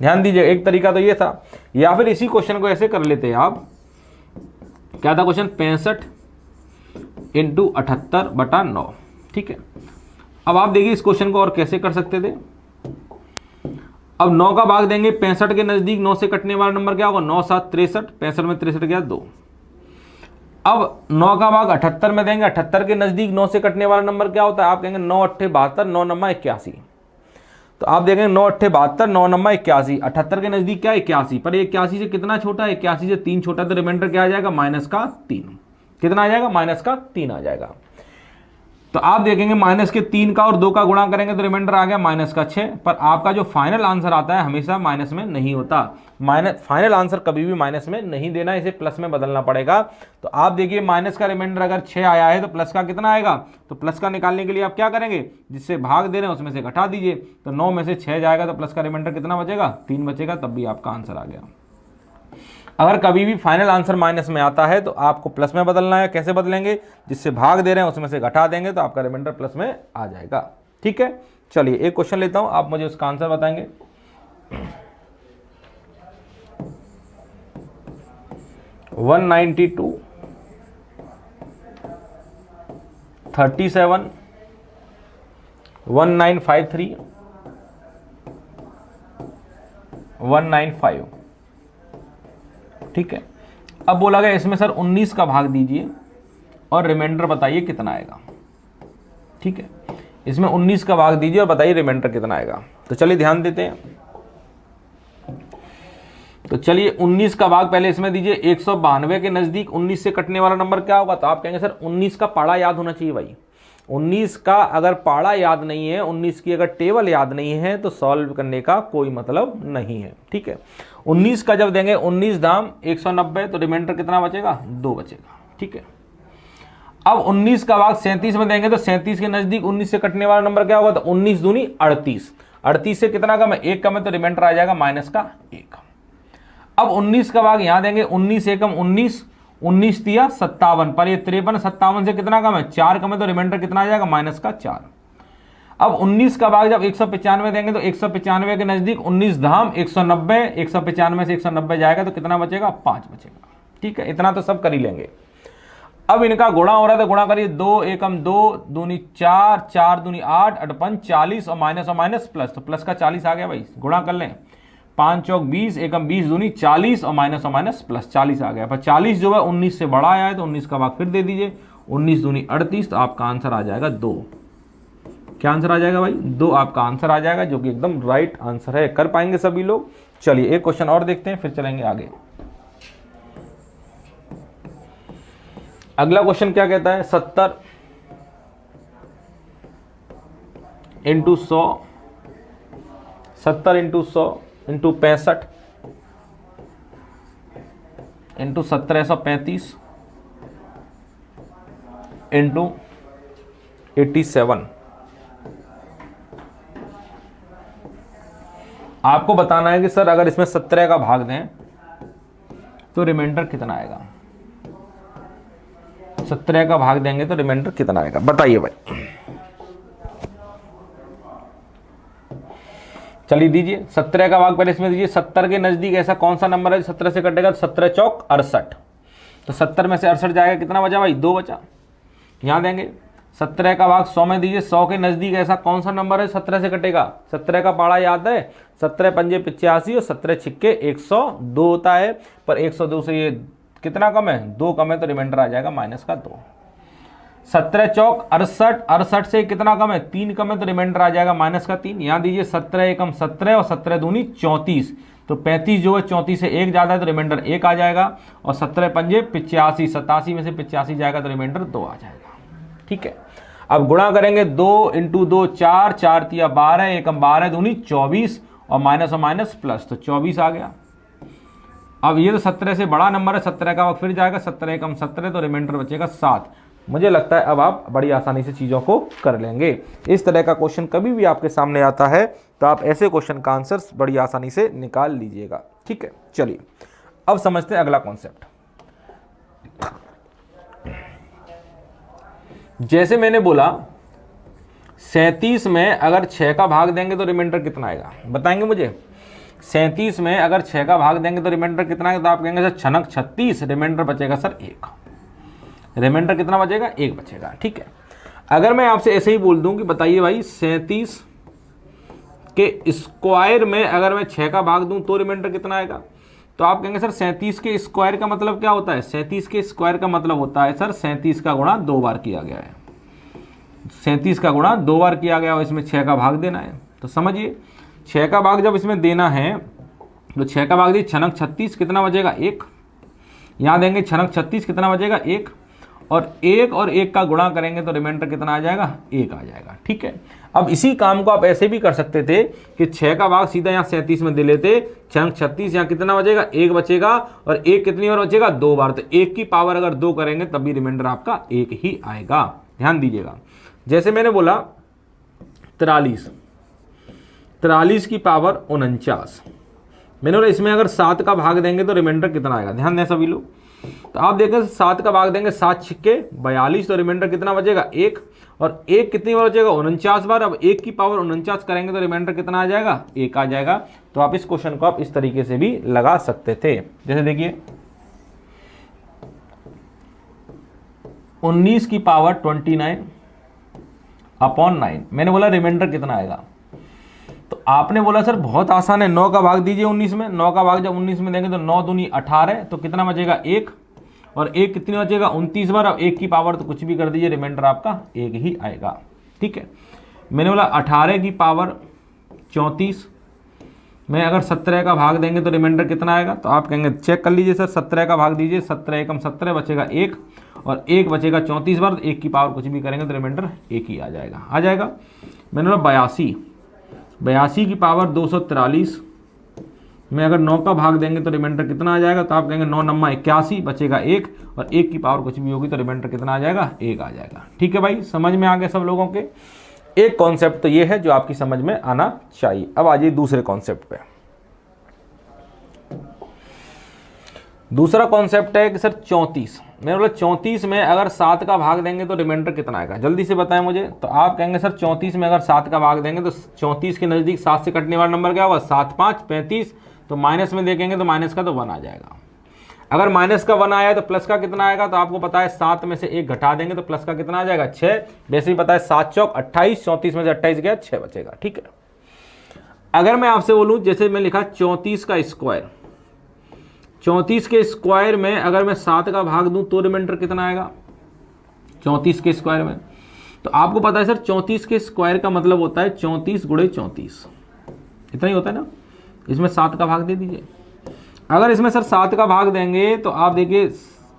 ध्यान दीजिए, एक तरीका तो ये था। या फिर इसी क्वेश्चन को ऐसे कर लेते हैं आप, क्या था क्वेश्चन, 65 × 78/9। ठीक है, अब आप देखिए इस क्वेश्चन को और कैसे कर सकते थे। अब 9 का भाग देंगे, 65 के नजदीक 9 से कटने वाला नंबर क्या होगा, 9 7 63, 65 में 63 गया 2। अब 9 का भाग 78 में देंगे, 78 के नजदीक 9 से कटने वाला नंबर क्या होता है, आप कहेंगे 9 8 72, 9 9 81। तो आप देखेंगे 9 8 72, 9 9 81, 78 के नजदीक क्या है 81, पर 81 से कितना छोटा है, 81 से 3 छोटा, तो रिमाइंडर क्या आ जाएगा, -3। कितना आ जाएगा, -3 आ जाएगा। तो आप देखेंगे -3 का और 2 का गुणा करेंगे तो रिमाइंडर आ गया -6। पर आपका जो फाइनल आंसर आता है हमेशा माइनस में नहीं होता, फाइनल आंसर कभी भी माइनस में नहीं देना, इसे प्लस में बदलना पड़ेगा। तो आप देखिए माइनस का रिमाइंडर अगर 6 आया है तो प्लस का कितना आएगा, तो प्लस का निकालने के लिए आप क्या करेंगे, जिससे भाग दे रहे हैं उसमें से घटा दीजिए, तो 9 में से 6 जाएगा तो प्लस का रिमाइंडर कितना बचेगा, 3 बचेगा, तब भी आपका आंसर आ गया। अगर कभी भी फाइनल आंसर माइनस में आता है तो आपको प्लस में बदलना है। कैसे बदलेंगे, जिससे भाग दे रहे हैं उसमें से घटा देंगे तो आपका रिमाइंडर प्लस में आ जाएगा। ठीक है, चलिए एक क्वेश्चन लेता हूं, आप मुझे उसका आंसर बताएंगे। 192 37 1953 195। ठीक है, अब बोला गया इसमें सर 19 का भाग दीजिए और रिमाइंडर बताइए कितना आएगा। ठीक है, इसमें 19 का भाग दीजिए और बताइए रिमाइंडर कितना आएगा। तो चलिए ध्यान देते हैं, तो चलिए 19 का भाग पहले इसमें दीजिए। 192 के नजदीक 19 से कटने वाला नंबर क्या होगा, तो आप कहेंगे सर 19 का पाड़ा याद होना चाहिए भाई। 19 का अगर पाड़ा याद नहीं है, 19 की अगर टेबल याद नहीं है तो सॉल्व करने का कोई मतलब नहीं है। ठीक है, 19 का जब देंगे 19 दाम 190, तो रिमाइंडर कितना बचेगा, 2 बचेगा। ठीक है, अब 19 का भाग 37 में देंगे तो 37 के नजदीक 19 से कटने वाला नंबर क्या होगा, तो 19 दूनी 38, 38 से कितना कम है, 1 कम है, तो रिमाइंडर आ जाएगा -1। अब 19 का भाग यहां देंगे, 19 एकम 19, 19 दिया 57, पर ये 53 57 से कितना कम है, 4 कम है, तो रिमाइंडर कितना आ जाएगा, -4। अब 19 का भाग जब 195 देंगे तो 195 के नजदीक 19 धाम 190, 195 से 190 जाएगा तो कितना बचेगा, 5 बचेगा। ठीक है, इतना तो सब कर ही लेंगे। अब इनका गुणा हो रहा है तो गुणा करिए, 2 एकम 2 दूनी 4, 4 दूनी 8, 8 5 40, और माइनस प्लस, तो प्लस का 40 आ गया भाई, गुणा कर लें। 5 चौक 20, एकम 20 दूनी 40, और माइनस प्लस 40 आ गया। पर 40 जो है 19 से बड़ा आया है तो 19 का भाग फिर दे दीजिए, 19 दूनी 38, तो आपका आंसर आ जाएगा 2। क्या आंसर आ जाएगा भाई, 2 आपका आंसर आ जाएगा, जो कि एकदम राइट आंसर है। कर पाएंगे सभी लोग। चलिए एक क्वेश्चन और देखते हैं, फिर चलेंगे आगे। अगला क्वेश्चन क्या कहता है, 70 × 100, 70 × 100 × 65 × 1735 × 87। आपको बताना है कि सर अगर इसमें 17 का भाग दें तो रिमाइंडर कितना आएगा। 17 का भाग देंगे तो रिमाइंडर कितना आएगा, बताइए भाई। चलिए दीजिए 17 का भाग पहले इसमें दीजिए। 70 के नज़दीक ऐसा कौन सा नंबर है 17 से कटेगा? 17 चौक 68। तो 70 में से 68 जाएगा, कितना बचा भाई? 2 बचा। यहाँ देंगे 17 का भाग 100 में दीजिए। 100 के नज़दीक ऐसा कौन सा नंबर है 17 से कटेगा? 17 का पाड़ा याद है, 17 पंजे 85 और 17 छिक्के 102 होता है। पर 102 से ये कितना कम है? 2 कम है, तो रिमाइंडर आ जाएगा -2। 17 चौक 68, 68 से कितना कम है? 3 कम है, तो रिमाइंडर आ जाएगा -3। यहाँ दीजिए 17 एकम 17 और 17 दूनी 34, तो 35 जो है 34 से 1 ज़्यादा है, तो रिमाइंडर 1 आ जाएगा। और 17 पंजे 85, 87 में से 85 जाएगा, तो रिमाइंडर 2 आ जाएगा। ठीक है, अब गुणा करेंगे 2 × 2 4, 4 तिया 12, एकम 12 दूनी 24 और माइनस और माइनस प्लस, तो 24 आ गया। अब ये तो 17 से बड़ा नंबर है, 17 का वक्त फिर जाएगा, 17 एकम 17, तो रिमाइंडर बचेगा 7। मुझे लगता है अब आप बड़ी आसानी से चीज़ों को कर लेंगे। इस तरह का क्वेश्चन कभी भी आपके सामने आता है तो आप ऐसे क्वेश्चन का आंसर बड़ी आसानी से निकाल लीजिएगा। ठीक है, चलिए अब समझते हैं अगला कॉन्सेप्ट। जैसे मैंने बोला 37 में अगर 6 का भाग देंगे तो रिमाइंडर कितना आएगा? बताएंगे मुझे। 37 में अगर 6 का भाग देंगे तो रिमाइंडर कितना आएगा? तो आप कहेंगे सर 6 36, रिमाइंडर बचेगा सर 1। रिमाइंडर कितना बचेगा? 1 बचेगा। ठीक है, अगर मैं आपसे ऐसे ही बोल दूं कि बताइए भाई 37 के स्क्वायर में अगर मैं 6 का भाग दूं तो रिमाइंडर कितना आएगा? तो आप कहेंगे सर 37 के स्क्वायर का मतलब क्या होता है? 37 के स्क्वायर का मतलब होता है सर 37 का गुणा 2 बार किया गया है। 37 का गुणा 2 बार किया गया और इसमें 6 का भाग देना है। तो समझिए 6 का भाग जब इसमें देना है तो 6 का भाग दिए 6 36, कितना बचेगा? 1। यहाँ देंगे 6 36, कितना बचेगा? 1। और 1 का गुणा करेंगे तो रिमाइंडर कितना आ जाएगा? 1 आ जाएगा। ठीक है, अब इसी काम को आप ऐसे भी कर सकते थे कि 6 का भाग सीधा यहाँ 37 में दे लेते, 6 36, यहाँ कितना बचेगा? 1 बचेगा। और 1 कितनी बार बचेगा? 2 बार। तो 1 की पावर अगर 2 करेंगे तब भी रिमाइंडर आपका 1 ही आएगा। ध्यान दीजिएगा, जैसे मैंने बोला 43 की पावर 49, मैंने बोला इसमें अगर 7 का भाग देंगे तो रिमाइंडर कितना आएगा? ध्यान दें सभी लोग। तो आप देखें 7 का भाग देंगे 7 छिक्के 42, तो रिमाइंडर कितना बचेगा? 1। और 1 कितनी बार बचेगा? 49 बार। अब 1 की पावर 49 करेंगे तो रिमाइंडर कितना आ जाएगा? 1 आ जाएगा। तो आप इस क्वेश्चन को आप इस तरीके से भी लगा सकते थे। जैसे देखिए 19 की पावर 29/9, मैंने बोला रिमाइंडर कितना आएगा? तो आपने बोला सर बहुत आसान है, 9 का भाग दीजिए 19 में। 9 का भाग जब 19 में देंगे तो 9 दूनी 18, तो कितना बचेगा? 1। और 1 कितनी बचेगा? 29 बार। अब 1 की पावर तो कुछ भी कर दीजिए, रिमाइंडर आपका 1 ही आएगा। ठीक है, मैंने बोला 18 की पावर 34 में अगर 17 का भाग देंगे तो रिमाइंडर कितना आएगा? तो आप कहेंगे चेक कर लीजिए सर, 17 का भाग दीजिए, 17 एकम 17 बचेगा 1 और 1 बचेगा 34 बार। तो 1 की पावर कुछ भी करेंगे तो रिमाइंडर 1 ही आ जाएगा। मैंने बोला 82 की पावर 243 में अगर 9 का भाग देंगे तो रिमाइंडर कितना आ जाएगा? तो आप कहेंगे 9 9 81, बचेगा 1 और 1 की पावर कुछ भी होगी तो रिमाइंडर कितना आ जाएगा? 1 आ जाएगा। ठीक है भाई, समझ में आ गया सब लोगों के? एक कॉन्सेप्ट तो ये है जो आपकी समझ में आना चाहिए। अब आ जाइए दूसरे कॉन्सेप्ट पे। दूसरा कॉन्सेप्ट है कि सर 34, मैंने बोला 34 में अगर 7 का भाग देंगे तो रिमाइंडर कितना आएगा? जल्दी से बताएं मुझे। तो आप कहेंगे सर 34 में अगर 7 का भाग देंगे तो 34 के नज़दीक 7 से कटने वाला नंबर क्या होगा? 7 5 35, तो माइनस में देखेंगे तो माइनस का तो 1 आ जाएगा। अगर माइनस का 1 आया है तो प्लस का कितना आएगा? तो आपको पता है 7 में से 1 घटा देंगे तो प्लस का कितना आ जाएगा? 6। वैसे ही पता है 7 चौक 28, 34 में से 28 गया 6 बचेगा। ठीक है, अगर मैं आपसे बोलूँ जैसे मैं लिखा 34 का स्क्वायर, 34 के स्क्वायर में अगर मैं 7 का भाग दूं तो रिमाइंडर कितना आएगा? 34 के स्क्वायर में, तो आपको पता है सर 34 के स्क्वायर का मतलब होता है 34 गुणे 34, इतना ही होता है ना। इसमें 7 का भाग दे दीजिए। अगर इसमें सर 7 का भाग देंगे तो आप देखिए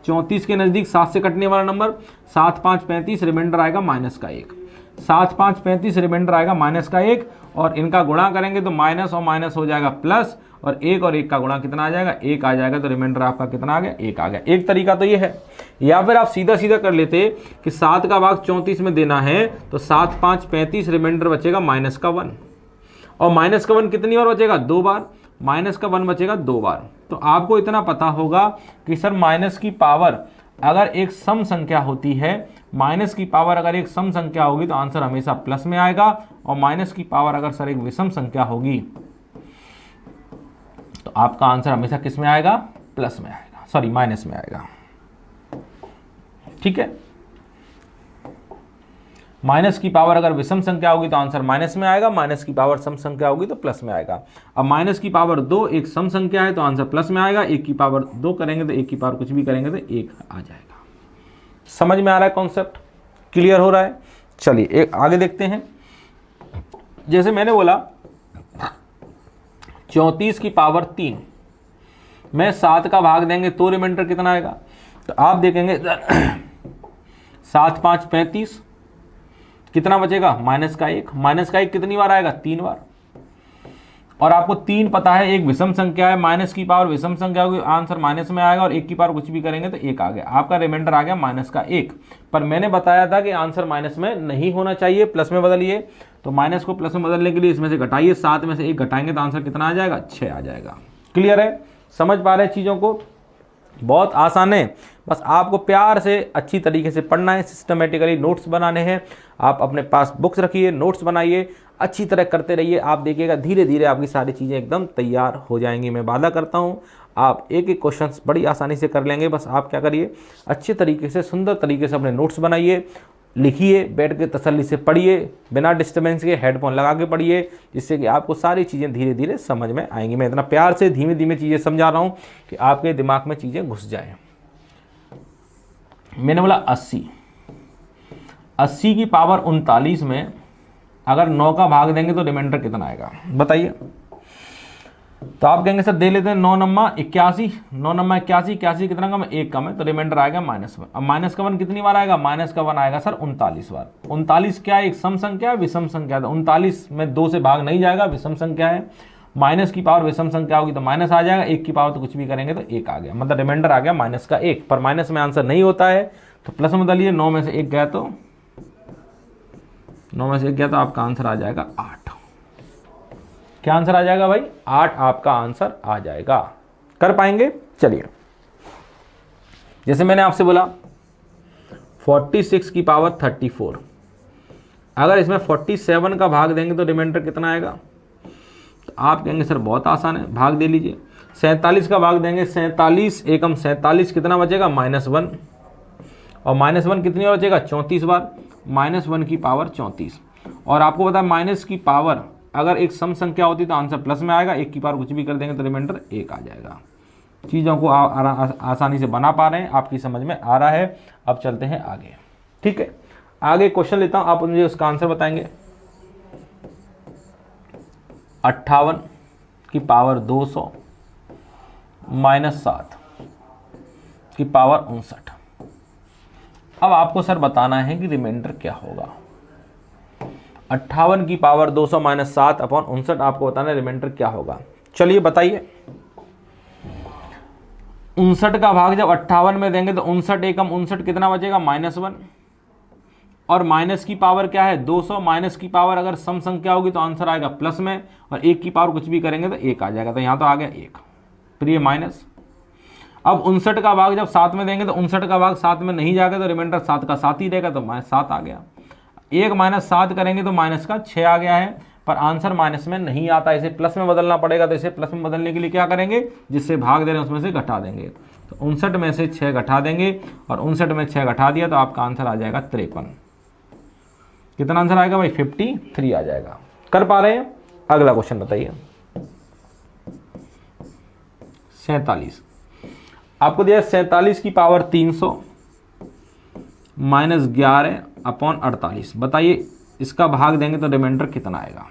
34 के नज़दीक 7 से कटने वाला नंबर 7 5 35, रिमाइंडर आएगा -1। 7 5 35, रिमाइंडर आएगा -1 और इनका गुणा करेंगे तो माइनस और माइनस हो जाएगा प्लस, और 1 और 1 का गुणा कितना आ जाएगा? 1 आ जाएगा। तो रिमाइंडर आपका कितना आ गया? 1 आ गया। एक तरीका तो ये है, या फिर आप सीधा सीधा कर लेते कि 7 का भाग 34 में देना है तो 7 5 35, रिमाइंडर बचेगा -1 और -1 कितनी बार बचेगा? 2 बार। -1 बचेगा 2 बार। तो आपको इतना पता होगा कि सर माइनस की पावर अगर एक सम संख्या होती है, माइनस की पावर अगर एक सम संख्या होगी तो आंसर हमेशा प्लस में आएगा, और माइनस की पावर अगर सर एक विषम संख्या होगी तो आपका आंसर हमेशा किस में आएगा, प्लस में आएगा, सॉरी माइनस में आएगा। ठीक है, माइनस की पावर अगर विषम संख्या होगी तो आंसर माइनस में आएगा, माइनस की पावर सम संख्या होगी तो प्लस में आएगा। अब माइनस की पावर 2 एक सम संख्या है तो आंसर प्लस में आएगा, 1 की पावर 2 करेंगे तो 1 की पावर कुछ भी करेंगे तो 1 आ जाएगा। समझ में आ रहा है कॉन्सेप्ट, क्लियर हो रहा है? चलिए एक आगे देखते हैं। जैसे मैंने बोला 34 की पावर 3 में 7 का भाग देंगे तो रिमाइंडर कितना आएगा, तो आप देखेंगे 7 5 35, कितना बचेगा, माइनस का 1। माइनस का 1 कितनी बार आएगा, 3 बार। और आपको 3 पता है एक विषम संख्या है, माइनस की पावर विषम संख्या होगी, आंसर माइनस में आएगा, और 1 की पावर कुछ भी करेंगे तो 1 आ गया। आपका रिमाइंडर आ गया माइनस का 1। पर मैंने बताया था कि आंसर माइनस में नहीं होना चाहिए, प्लस में बदलिए। तो माइनस को प्लस में बदलने के लिए इसमें से घटाइए, 7 में से 1 घटाएंगे तो आंसर कितना आ जाएगा, 6 आ जाएगा। क्लियर है, समझ पा रहे हैं चीज़ों को? बहुत आसान है, बस आपको प्यार से अच्छी तरीके से पढ़ना है, सिस्टमेटिकली नोट्स बनाने हैं। आप अपने पास बुक्स रखिए, नोट्स बनाइए, अच्छी तरह करते रहिए। आप देखिएगा धीरे धीरे आपकी सारी चीज़ें एकदम तैयार हो जाएंगी। मैं वादा करता हूँ आप एक एक क्वेश्चन बड़ी आसानी से कर लेंगे। बस आप क्या करिए, अच्छे तरीके से सुंदर तरीके से अपने नोट्स बनाइए, लिखिए, बैठ के तसल्ली से पढ़िए, बिना डिस्टर्बेंस के हेडफोन लगा के पढ़िए, जिससे कि आपको सारी चीज़ें धीरे धीरे समझ में आएंगी। मैं इतना प्यार से धीमे धीमे चीज़ें समझा रहा हूँ कि आपके दिमाग में चीज़ें घुस जाएं। मैंने बोला 80 की पावर 39 में अगर 9 का भाग देंगे तो रिमाइंडर कितना आएगा, बताइए। तो आप कहेंगे सर दे लेते हैं 9 नम्मा 81, 9 नम्मा 81, 81 कितना कम है, 1 कम है, तो रिमाइंडर आएगा -1। अब माइनस का 1 कितनी बार आएगा, माइनस का 1 आएगा सर 39 बार। 39 क्या है, एक सम संख्या है, विषम संख्या है, तो 39 में 2 से भाग नहीं जाएगा, विषम संख्या है। माइनस की पावर विषम संख्या होगी तो माइनस आ जाएगा, 1 की पावर तो कुछ भी करेंगे तो 1 आ गया, मतलब रिमाइंडर आ गया माइनस का 1। पर माइनस में आंसर नहीं होता है तो प्लस में बदलिए, 9 में से 1 गया तो 9 में से 1 गया तो आपका आंसर आ जाएगा 8। क्या आंसर आ जाएगा भाई, 8 आपका आंसर आ जाएगा। कर पाएंगे? चलिए, जैसे मैंने आपसे बोला 46 की पावर 34, अगर इसमें 47 का भाग देंगे तो रिमाइंडर कितना आएगा, तो आप कहेंगे सर बहुत आसान है, भाग दे लीजिए। 47 का भाग देंगे, 47 एकम 47, कितना बचेगा, -1, और -1 कितनी बार बचेगा, 34 बार। -1 की पावर 34, और आपको पता है माइनस की पावर अगर एक सम संख्या होती तो आंसर प्लस में आएगा, 1 की पावर कुछ भी कर देंगे तो रिमाइंडर 1 आ जाएगा। चीज़ों को आसानी से बना पा रहे हैं, आपकी समझ में आ रहा है। अब चलते हैं आगे, ठीक है। आगे क्वेश्चन लेता हूं, आप मुझे उसका आंसर बताएंगे। 58 की पावर 200 -7 की पावर 59। अब आपको सर बताना है कि रिमाइंडर क्या होगा। 58 की पावर 200 -7 अपॉन 59 आपको बताना है रिमाइंडर क्या होगा। चलिए बताइए। 59 का भाग जब 58 में देंगे तो 59 एकम 59 कितना बचेगा, -1, और माइनस की पावर क्या है 200, माइनस की पावर अगर सम संख्या होगी तो आंसर आएगा प्लस में, और 1 की पावर कुछ भी करेंगे तो 1 आ जाएगा, तो यहाँ तो आ गया 1, फिर ये माइनस। अब 59 का भाग जब 7 में देंगे तो 59 का भाग 7 में नहीं जाएगा तो रिमाइंडर 7 का 7 ही रहेगा, तो -7 आ गया। 1 -7 करेंगे तो माइनस का 6 आ गया है, पर आंसर माइनस में नहीं आता, इसे प्लस में बदलना पड़ेगा। तो इसे प्लस में बदलने के लिए क्या करेंगे, जिससे भाग दे रहे हैं उसमें से घटा देंगे। तो 59 में से 6 घटा देंगे, और 59 में 6 घटा दिया तो आपका आंसर आ जाएगा 53। कितना आंसर आएगा भाई, 53 आ जाएगा। कर पा रहे हैं? अगला क्वेश्चन बताइए। 47 आपको दिया 47 की पावर 300 -11 अपॉन 48। बताइए इसका भाग देंगे तो रिमाइंडर कितना आएगा।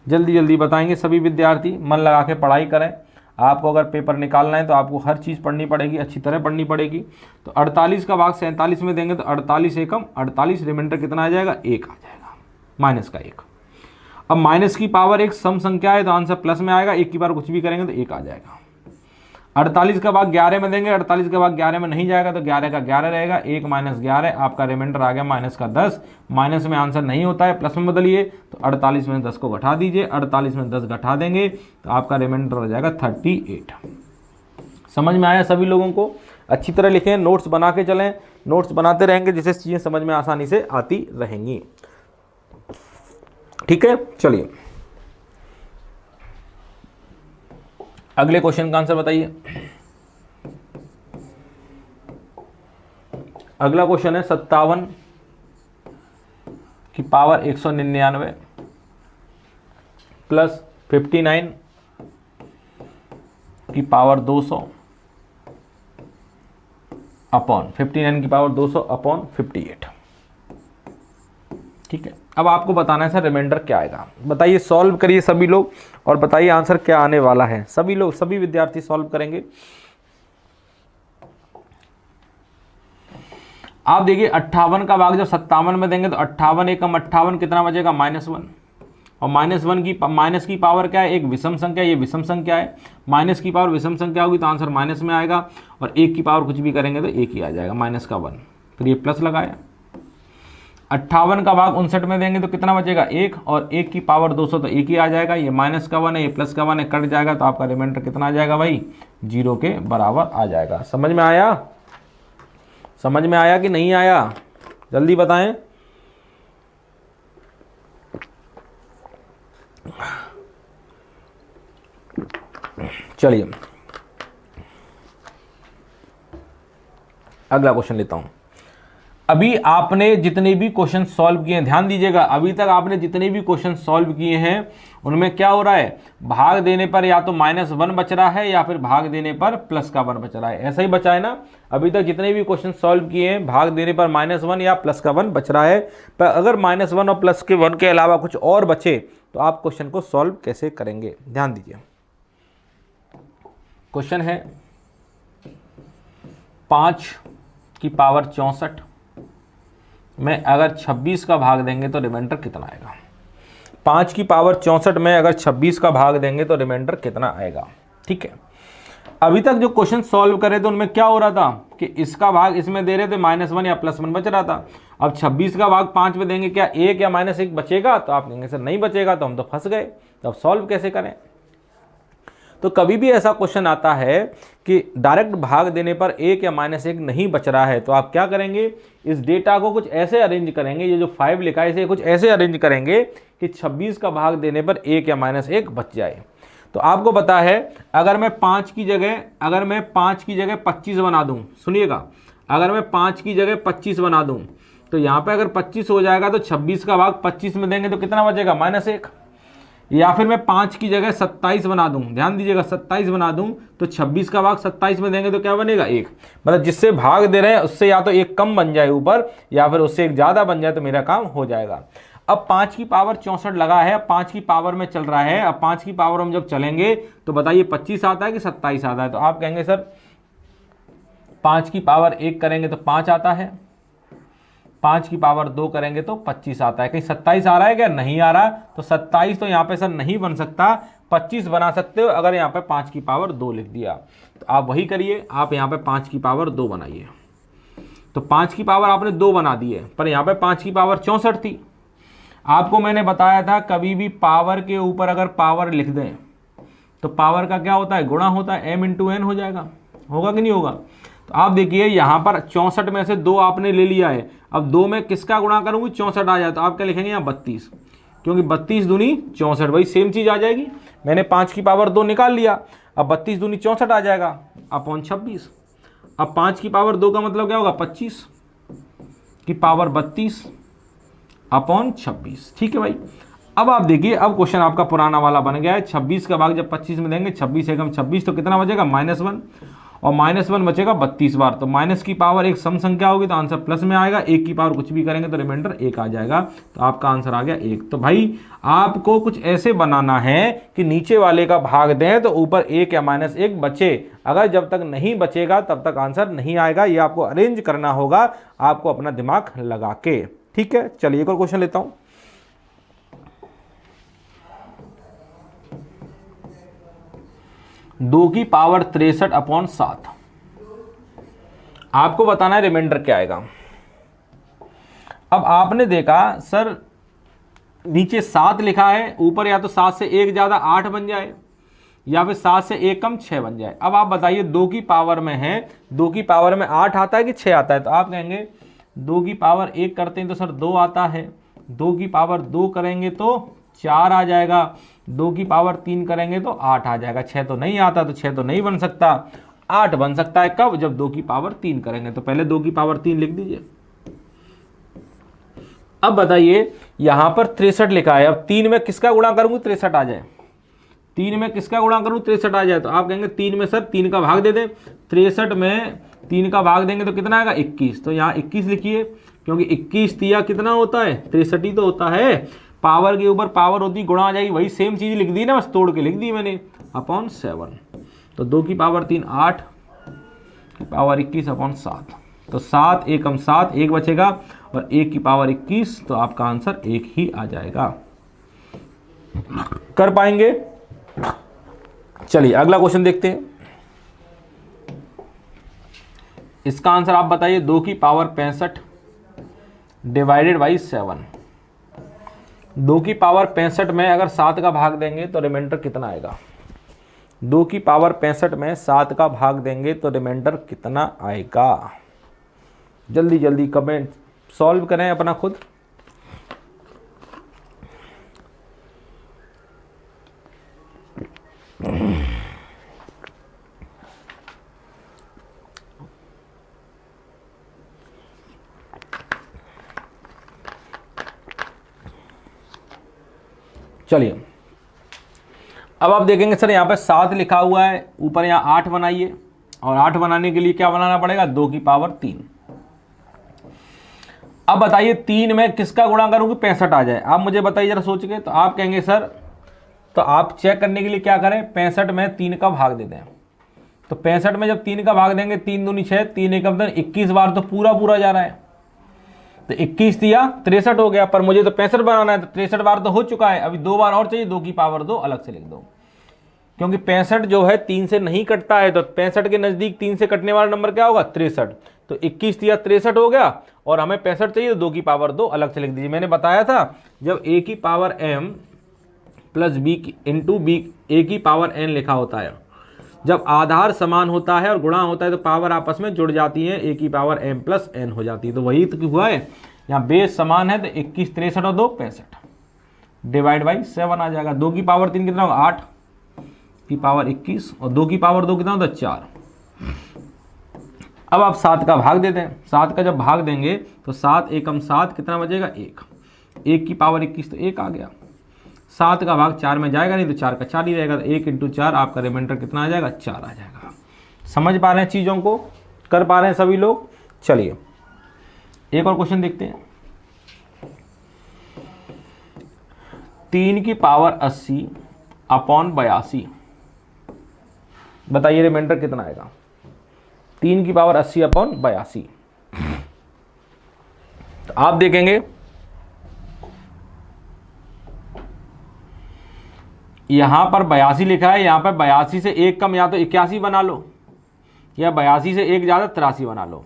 जल्दी जल्दी बताएंगे सभी विद्यार्थी, मन लगा के पढ़ाई करें। आपको अगर पेपर निकालना है तो आपको हर चीज़ पढ़नी पड़ेगी, अच्छी तरह पढ़नी पड़ेगी। तो 48 का भाग 47 में देंगे तो 48 एकम 48, रिमाइंडर कितना आ जाएगा, 1 आ जाएगा, माइनस का 1। अब माइनस की पावर एक सम संख्या है तो आंसर प्लस में आएगा, 1 की पावर कुछ भी करेंगे तो 1 आ जाएगा। 48 का भाग 11 में देंगे, 48 का भाग 11 में नहीं जाएगा तो 11 का 11 रहेगा, 1 - 11 आपका रिमाइंडर आ गया माइनस का 10। माइनस में आंसर नहीं होता है, प्लस में बदलिए। तो 48 में 10 को घटा दीजिए, 48 में 10 घटा देंगे तो आपका रिमाइंडर हो जाएगा 38। समझ में आया सभी लोगों को? अच्छी तरह लिखें, नोट्स बना के चलें, नोट्स बनाते रहेंगे जिससे चीज़ें समझ में आसानी से आती रहेंगी। ठीक है, चलिए अगले क्वेश्चन का आंसर बताइए। अगला क्वेश्चन है 57 की पावर 199 प्लस 59 की पावर 200 अपॉन 59 की पावर 200 अपॉन 58। ठीक है, अब आपको बताना है सर रिमाइंडर क्या आएगा। बताइए, सॉल्व करिए सभी लोग और बताइए आंसर क्या आने वाला है। सभी लोग, सभी विद्यार्थी सॉल्व करेंगे। आप देखिए 58 का भाग जब 57 में देंगे तो 58 एकम 58 कितना बचेगा, -1। और माइनस की पावर क्या है, एक विषम संख्या, ये विषम संख्या है, माइनस की पावर विषम संख्या होगी तो आंसर माइनस में आएगा। और एक की पावर कुछ भी करेंगे तो एक ही आ जाएगा, -1। फिर ये प्लस लगाया। 58 का भाग 59 में देंगे तो कितना बचेगा, 1। और 1 की पावर 200 तो 1 ही आ जाएगा। ये -1 है, ये +1 है, कट जाएगा तो आपका रिमाइंडर कितना आ जाएगा भाई, 0 के बराबर आ जाएगा। समझ में आया? समझ में आया कि नहीं आया? जल्दी बताएं। चलिए अगला क्वेश्चन लेता हूं। अभी आपने जितने भी क्वेश्चन सॉल्व किए हैं, ध्यान दीजिएगा, अभी तक आपने जितने भी क्वेश्चन सॉल्व किए हैं उनमें क्या हो रहा है, भाग देने पर या तो -1 बच रहा है या फिर भाग देने पर +1 बच रहा है। ऐसा ही बचा है ना, अभी तक जितने भी क्वेश्चन सॉल्व किए हैं भाग देने पर -1 या +1 बच रहा है। पर अगर -1 और +1 के अलावा कुछ और बचे तो आप क्वेश्चन को सॉल्व कैसे करेंगे, ध्यान दीजिए। क्वेश्चन है 5 की पावर 64 में अगर 26 का भाग देंगे तो रिमाइंडर कितना आएगा। 5 की पावर 64 में अगर 26 का भाग देंगे तो रिमाइंडर कितना आएगा। ठीक है, अभी तक जो क्वेश्चन सॉल्व करे तो उनमें क्या हो रहा था कि इसका भाग इसमें दे रहे थे, -1 या +1 बच रहा था। अब 26 का भाग 5 में देंगे, क्या 1 या -1 बचेगा? तो आप कहेंगे सर नहीं बचेगा, तो हम तो फंस गए, तो अब सॉल्व कैसे करें। तो कभी भी ऐसा क्वेश्चन आता है कि डायरेक्ट भाग देने पर 1 या -1 नहीं बच रहा है, तो आप क्या करेंगे, इस डेटा को कुछ ऐसे अरेंज करेंगे, ये जो 5 लिखा है इसे कुछ ऐसे अरेंज करेंगे कि 26 का भाग देने पर 1 या -1 बच जाए। तो आपको पता है अगर मैं 5 की जगह 25 बना दूं, सुनिएगा, अगर मैं 5 की जगह 25 बना दूं तो यहाँ पे अगर 25 हो जाएगा तो 26 का भाग 25 में देंगे तो कितना बचेगा, -1। या फिर मैं 5 की जगह 27 बना दूं, ध्यान दीजिएगा, 27 बना दूं तो 26 का भाग 27 में देंगे तो क्या बनेगा, 1। मतलब जिससे भाग दे रहे हैं उससे या तो 1 कम बन जाए ऊपर या फिर उससे 1 ज़्यादा बन जाए तो मेरा काम हो जाएगा। अब 5 की पावर 64 लगा है, अब 5 की पावर में चल रहा है। अब 5 की पावर हम जब चलेंगे तो बताइए 25 आता है कि 27 आता है। तो आप कहेंगे सर 5 की पावर 1 करेंगे तो 5 आता है, 5 की पावर 2 करेंगे तो 25 आता है। कहीं 27 आ रहा है क्या, नहीं आ रहा। तो 27 तो यहाँ पे सर नहीं बन सकता, 25 बना सकते हो अगर यहाँ पे 5 की पावर 2 लिख दिया। तो आप वही करिए, आप यहाँ पे 5 की पावर 2 बनाइए। तो 5 की पावर आपने 2 बना दी है, पर यहाँ पे 5 की पावर 64 थी। आपको मैंने बताया था कभी भी पावर के ऊपर अगर पावर लिख दें तो पावर का क्या होता है, गुणा होता है, m × n हो जाएगा, होगा कि नहीं होगा। तो आप देखिए यहाँ पर 64 में से 2 आपने ले लिया है, अब 2 में किसका गुणा करूंगी, 64 आ जाए तो आप क्या लिखेंगे यहाँ 32, क्योंकि 32 दूनी 64, वही सेम चीज आ जाएगी। मैंने 5 की पावर 2 निकाल लिया, अब 32 दूनी 64 आ जाएगा अपॉन 26। अब 5 की पावर 2 का मतलब क्या होगा, 25 की पावर 32 अपॉन 26। ठीक है भाई। अब आप देखिए, अब क्वेश्चन आपका पुराना वाला बन गया है। 26 का भाग जब 25 में देंगे, 26 एकम 26 तो कितना बचेगा, -1, और -1 बचेगा 32 बार। तो माइनस की पावर एक सम संख्या होगी तो आंसर प्लस में आएगा, 1 की पावर कुछ भी करेंगे तो रिमाइंडर 1 आ जाएगा। तो आपका आंसर आ गया 1। तो भाई आपको कुछ ऐसे बनाना है कि नीचे वाले का भाग दें तो ऊपर 1 या -1 बचे। अगर जब तक नहीं बचेगा तब तक आंसर नहीं आएगा। ये आपको अरेंज करना होगा, आपको अपना दिमाग लगा के। ठीक है, चलिए एक और क्वेश्चन लेता हूं। दो की पावर 63 अपॉन 7। आपको बताना है रिमाइंडर क्या आएगा। अब आपने देखा सर नीचे 7 लिखा है, ऊपर या तो 7 से 1 ज्यादा 8 बन जाए या फिर 7 से 1 कम 6 बन जाए। अब आप बताइए 2 की पावर में है, 2 की पावर में 8 आता है कि 6 आता है। तो आप कहेंगे 2 की पावर 1 करते हैं तो सर 2 आता है, 2 की पावर 2 करेंगे तो 4 आ जाएगा, 2 की पावर 3 करेंगे तो 8 आ जाएगा। 6 तो नहीं आता, तो 6 तो नहीं बन सकता, 8 बन सकता है। कब? जब 2 की पावर 3 करेंगे। तो पहले 2 की पावर 3 लिख दीजिए। अब बताइए यहां पर 63 लिखा है, अब 3 में किसका गुणा करूंगी 63 आ जाए, 3 में किसका गुणा करूं 63 आ जाए। तो आप कहेंगे 3 में सर 3 का भाग दे दें, 63 में 3 का भाग देंगे तो कितना आएगा 21। तो यहाँ 21 लिखिए, क्योंकि 21 तिया कितना होता है 63 ही तो होता है। पावर के ऊपर पावर होती गुणा आ जाएगी, वही सेम चीज लिख दी ना, बस तोड़ के लिख दी मैंने, अपॉन 7। तो 2 की पावर 3 8 की पावर 21 अपॉन 7। तो 7 एकम 7, 1 बचेगा, और 1 की पावर 21, तो आपका आंसर 1 ही आ जाएगा। कर पाएंगे? चलिए अगला क्वेश्चन देखते हैं। इसका आंसर आप बताइए। 2 की पावर 65 डिवाइडेड बाई 7। 2 की पावर 65 में अगर 7 का भाग देंगे तो रिमाइंडर कितना आएगा? 2 की पावर 65 में 7 का भाग देंगे तो रिमाइंडर कितना आएगा? जल्दी जल्दी कमेंट सॉल्व करें अपना खुद। चलिए अब आप देखेंगे सर यहाँ पे 7 लिखा हुआ है, ऊपर यहाँ 8 बनाइए, और 8 बनाने के लिए क्या बनाना पड़ेगा 2 की पावर 3। अब बताइए 3 में किसका गुणा करूंगी 65 आ जाए। आप मुझे बताइए जरा सोच के। तो आप कहेंगे सर, तो आप चेक करने के लिए क्या करें 65 में 3 का भाग दे दें। तो 65 में जब 3 का भाग देंगे 3 दूनी 6, 3 एकम 21 बार तो पूरा पूरा जा रहा है, तो 21 दिया 63 हो गया। पर मुझे तो 65 बनाना है, तो 63 बार तो हो चुका है, अभी 2 बार और चाहिए। 2 की पावर 2 अलग से लिख दो, क्योंकि 65 जो है 3 से नहीं कटता है, तो 65 के नजदीक 3 से कटने वाला नंबर क्या होगा 63। तो 21 दिया 63 हो गया, और हमें 65 चाहिए, तो 2 की पावर 2 अलग से लिख दीजिए। मैंने बताया था जब a की power m plus b into b a की पावर n लिखा होता है, जब आधार समान होता है और गुणा होता है तो पावर आपस में जुड़ जाती है, a की पावर m प्लस n हो जाती है। तो वही तो हुआ है, यहाँ बेस समान है, तो 21 63 और 2 65 डिवाइड बाई 7 आ जाएगा। 2 की पावर 3 कितना होगा 8 की पावर 21, और 2 की पावर 2 कितना होता है 4। अब आप 7 का भाग देते हैं। 7 का जब भाग देंगे तो 7 एकम 7 कितना बचेगा 1, 1 की पावर 21 तो 1 आ गया। 7 का भाग 4 में जाएगा नहीं, तो 4 का 4 ही रहेगा, तो 1 इंटू 4 आपका रिमाइंडर कितना आ जाएगा 4 आ जाएगा। समझ पा रहे हैं चीज़ों को, कर पा रहे हैं सभी लोग। चलिए एक और क्वेश्चन देखते हैं। 3 की पावर 80 अपॉन 82, बताइए रिमाइंडर कितना आएगा? 3 की पावर 80 अपॉन 82। तो आप देखेंगे यहां पर 82 लिखा है, यहां पर 82 से 1 कम या तो 81 बना लो, या 82 से 1 ज्यादा 83 बना लो।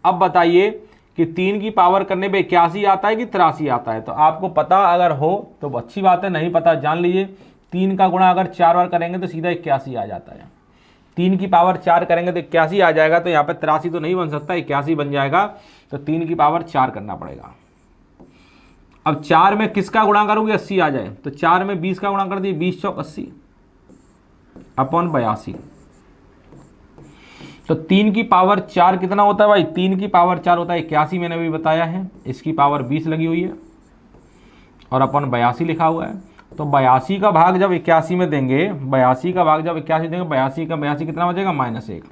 अब बताइए कि 3 की पावर करने पे 81 आता है कि 83 आता है? तो आपको पता अगर हो तो अच्छी बात है, नहीं पता जान लीजिए। 3 का गुणा अगर 4 बार करेंगे तो सीधा 81 आ जाता है। 3 की पावर 4 करेंगे तो 81 आ जाएगा, तो यहाँ पे 83 तो नहीं बन सकता, 81 बन जाएगा। तो 3 की पावर 4 करना पड़ेगा। अब 4 में किसका गुणा करोगे 80 आ जाए, तो 4 में 20 का गुणा कर दिए, 20 चौक 80 अपॉन 82। तो 3 की पावर 4 कितना होता है भाई? 3 की पावर 4 होता है 81, मैंने अभी बताया है। इसकी पावर 20 लगी हुई है, और अपन 82 लिखा हुआ है। तो 82 का भाग जब 81 में देंगे, 82 का भाग जब 81 देंगे, 82 का 82 कितना बचेगा -1,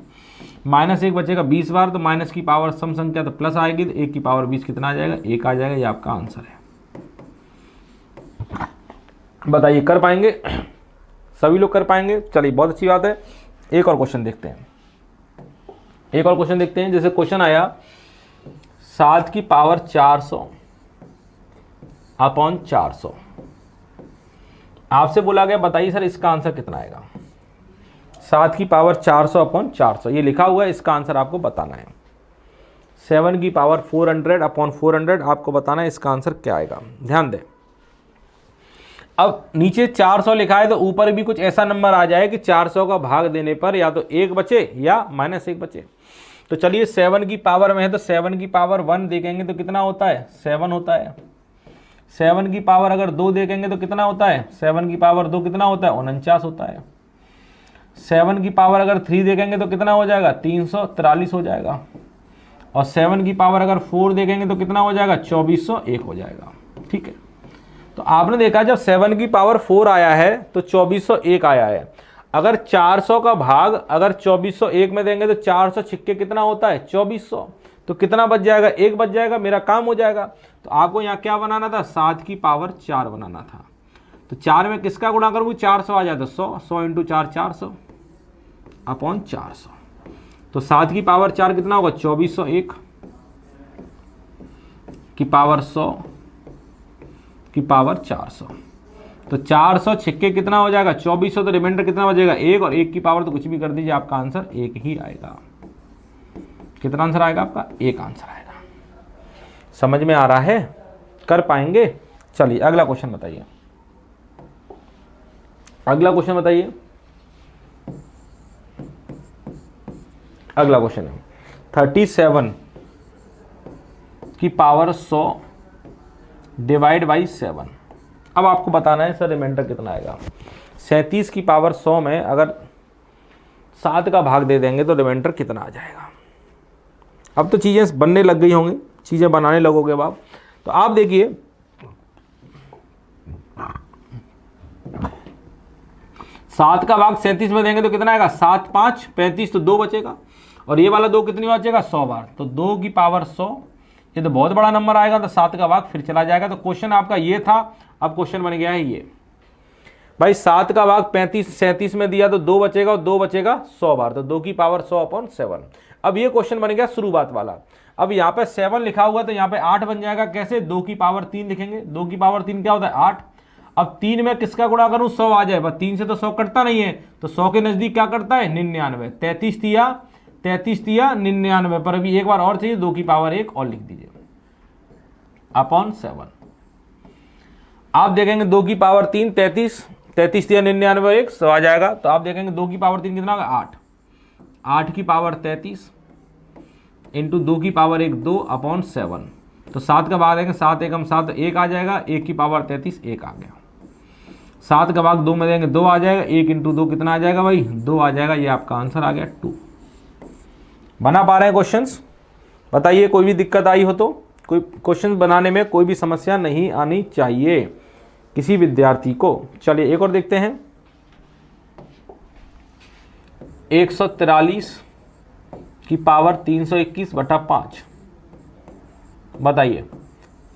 -1 बचेगा 20 बार, तो माइनस की पावर सम संख्या तो प्लस आएगी, तो 1 की पावर 20 कितना आ जाएगा 1 आ जाएगा। ये आपका आंसर है। बताइए कर पाएंगे सभी लोग? कर पाएंगे। चलिए बहुत अच्छी बात है। एक और क्वेश्चन देखते हैं, एक और क्वेश्चन देखते हैं। जैसे क्वेश्चन आया 7 की पावर 400 अपॉन 400, आपसे बोला गया बताइए सर इसका आंसर कितना आएगा? 7 की पावर 400 अपॉन 400 ये लिखा हुआ है, इसका आंसर आपको बताना है। 7 की पावर 400 अपॉन 400 आपको बताना है, इसका आंसर क्या आएगा? ध्यान दें। अब नीचे 400 लिखा है, तो ऊपर भी कुछ ऐसा नंबर आ जाए कि 400 का भाग देने पर या तो 1 बचे या -1 बचे। तो चलिए 7 की पावर में है, तो 7 की पावर 1 देखेंगे तो कितना होता है 7 होता है। 7 की पावर अगर 2 देखेंगे तो कितना होता है, 7 की पावर 2 कितना होता है, 49 होता है। 7 की पावर अगर 3 देखेंगे तो कितना हो जाएगा, 343 हो जाएगा। और 7 की पावर अगर 4 देखेंगे तो कितना हो जाएगा, 2401 हो जाएगा। ठीक है, तो आपने देखा जब 7 की पावर 4 आया है तो 2401 आया है। अगर 400 का भाग अगर 2401 में देंगे तो 400 छिक्के कितना होता है, 2400। तो कितना बच जाएगा, 1 बच जाएगा, मेरा काम हो जाएगा। तो आपको यहाँ क्या बनाना था, 7 की पावर 4 बनाना था। तो 4 में किसका गुणा करूँ, 400 आ जाए तो 100, 100 इंटू 4 400 अपॉन 400। तो 7 की पावर 4 कितना होगा, 2401 की पावर 100 की पावर 400। तो 400 छिक्के कितना हो जाएगा, 2400। तो रिमाइंडर कितना बचेगा, 1, और 1 की पावर तो कुछ भी कर दीजिए, आपका आंसर 1 ही आएगा। कितना आंसर आएगा आपका, 1 आंसर आएगा। समझ में आ रहा है, कर पाएंगे। चलिए अगला क्वेश्चन बताइए, अगला क्वेश्चन बताइए। अगला क्वेश्चन है 37 की पावर 100 डिवाइड बाई 7। अब आपको बताना है सर रिमाइंडर कितना आएगा। 37 की पावर 100 में अगर 7 का भाग दे देंगे तो रिमाइंडर कितना आ जाएगा। अब तो चीज़ें बनने लग गई होंगी, चीज़ें बनाने लगोगे अब आप। तो आप देखिए 7 का भाग 37 में देंगे तो कितना आएगा, 7 5 35, तो 2 बचेगा। और ये वाला 2 कितनी बार बचेगा, 100 बार। तो 2 की पावर 100, ये तो बहुत बड़ा नंबर आएगा। तो 7 का भाग फिर चला जाएगा। तो क्वेश्चन आपका ये था, अब क्वेश्चन बन गया है ये भाई 7 का भाग 35 37 में दिया तो 2 बचेगा, और 2 बचेगा 100 बार। तो 2 की पावर 100 अपॉन 7। अब ये क्वेश्चन बन गया शुरुआत वाला। अब यहाँ पे 7 लिखा हुआ तो यहाँ पे 8 बन जाएगा। कैसे, 2 की पावर 3 लिखेंगे। 2 की पावर 3 क्या होता है, 8। अब 3 में किसका गुणा करूं, 100 आ जाए। बस 3 से तो 100 कटता नहीं है, तो 100 के नजदीक क्या करता है, 99। 33 दिया 99 पर। अभी एक बार और चाहिए, 2 की पावर 1 और लिख दीजिए अपॉन 7। आप देखेंगे 2 की पावर 3 33 दिया 99 1 100 आ जाएगा। तो आप देखेंगे 2 की पावर 3 कितना होगा, 8। 8 की पावर 33 इंटू 2 की पावर 1 2 अपॉन 7। तो 7 का भाग देंगे, 7 एकम 7 1 आ जाएगा। 1 की पावर 33 1 आ गया। 7 का भाग 2 में देंगे 2 आ जाएगा। 1 इंटू 2 कितना आ जाएगा भाई, 2 आ जाएगा। ये आपका आंसर आ गया 2। बना पा रहे हैं क्वेश्चंस, बताइए कोई भी दिक्कत आई हो तो। कोई क्वेश्चन बनाने में कोई भी समस्या नहीं आनी चाहिए किसी विद्यार्थी को। चलिए एक और देखते हैं। 143 की पावर 321/5 बताइए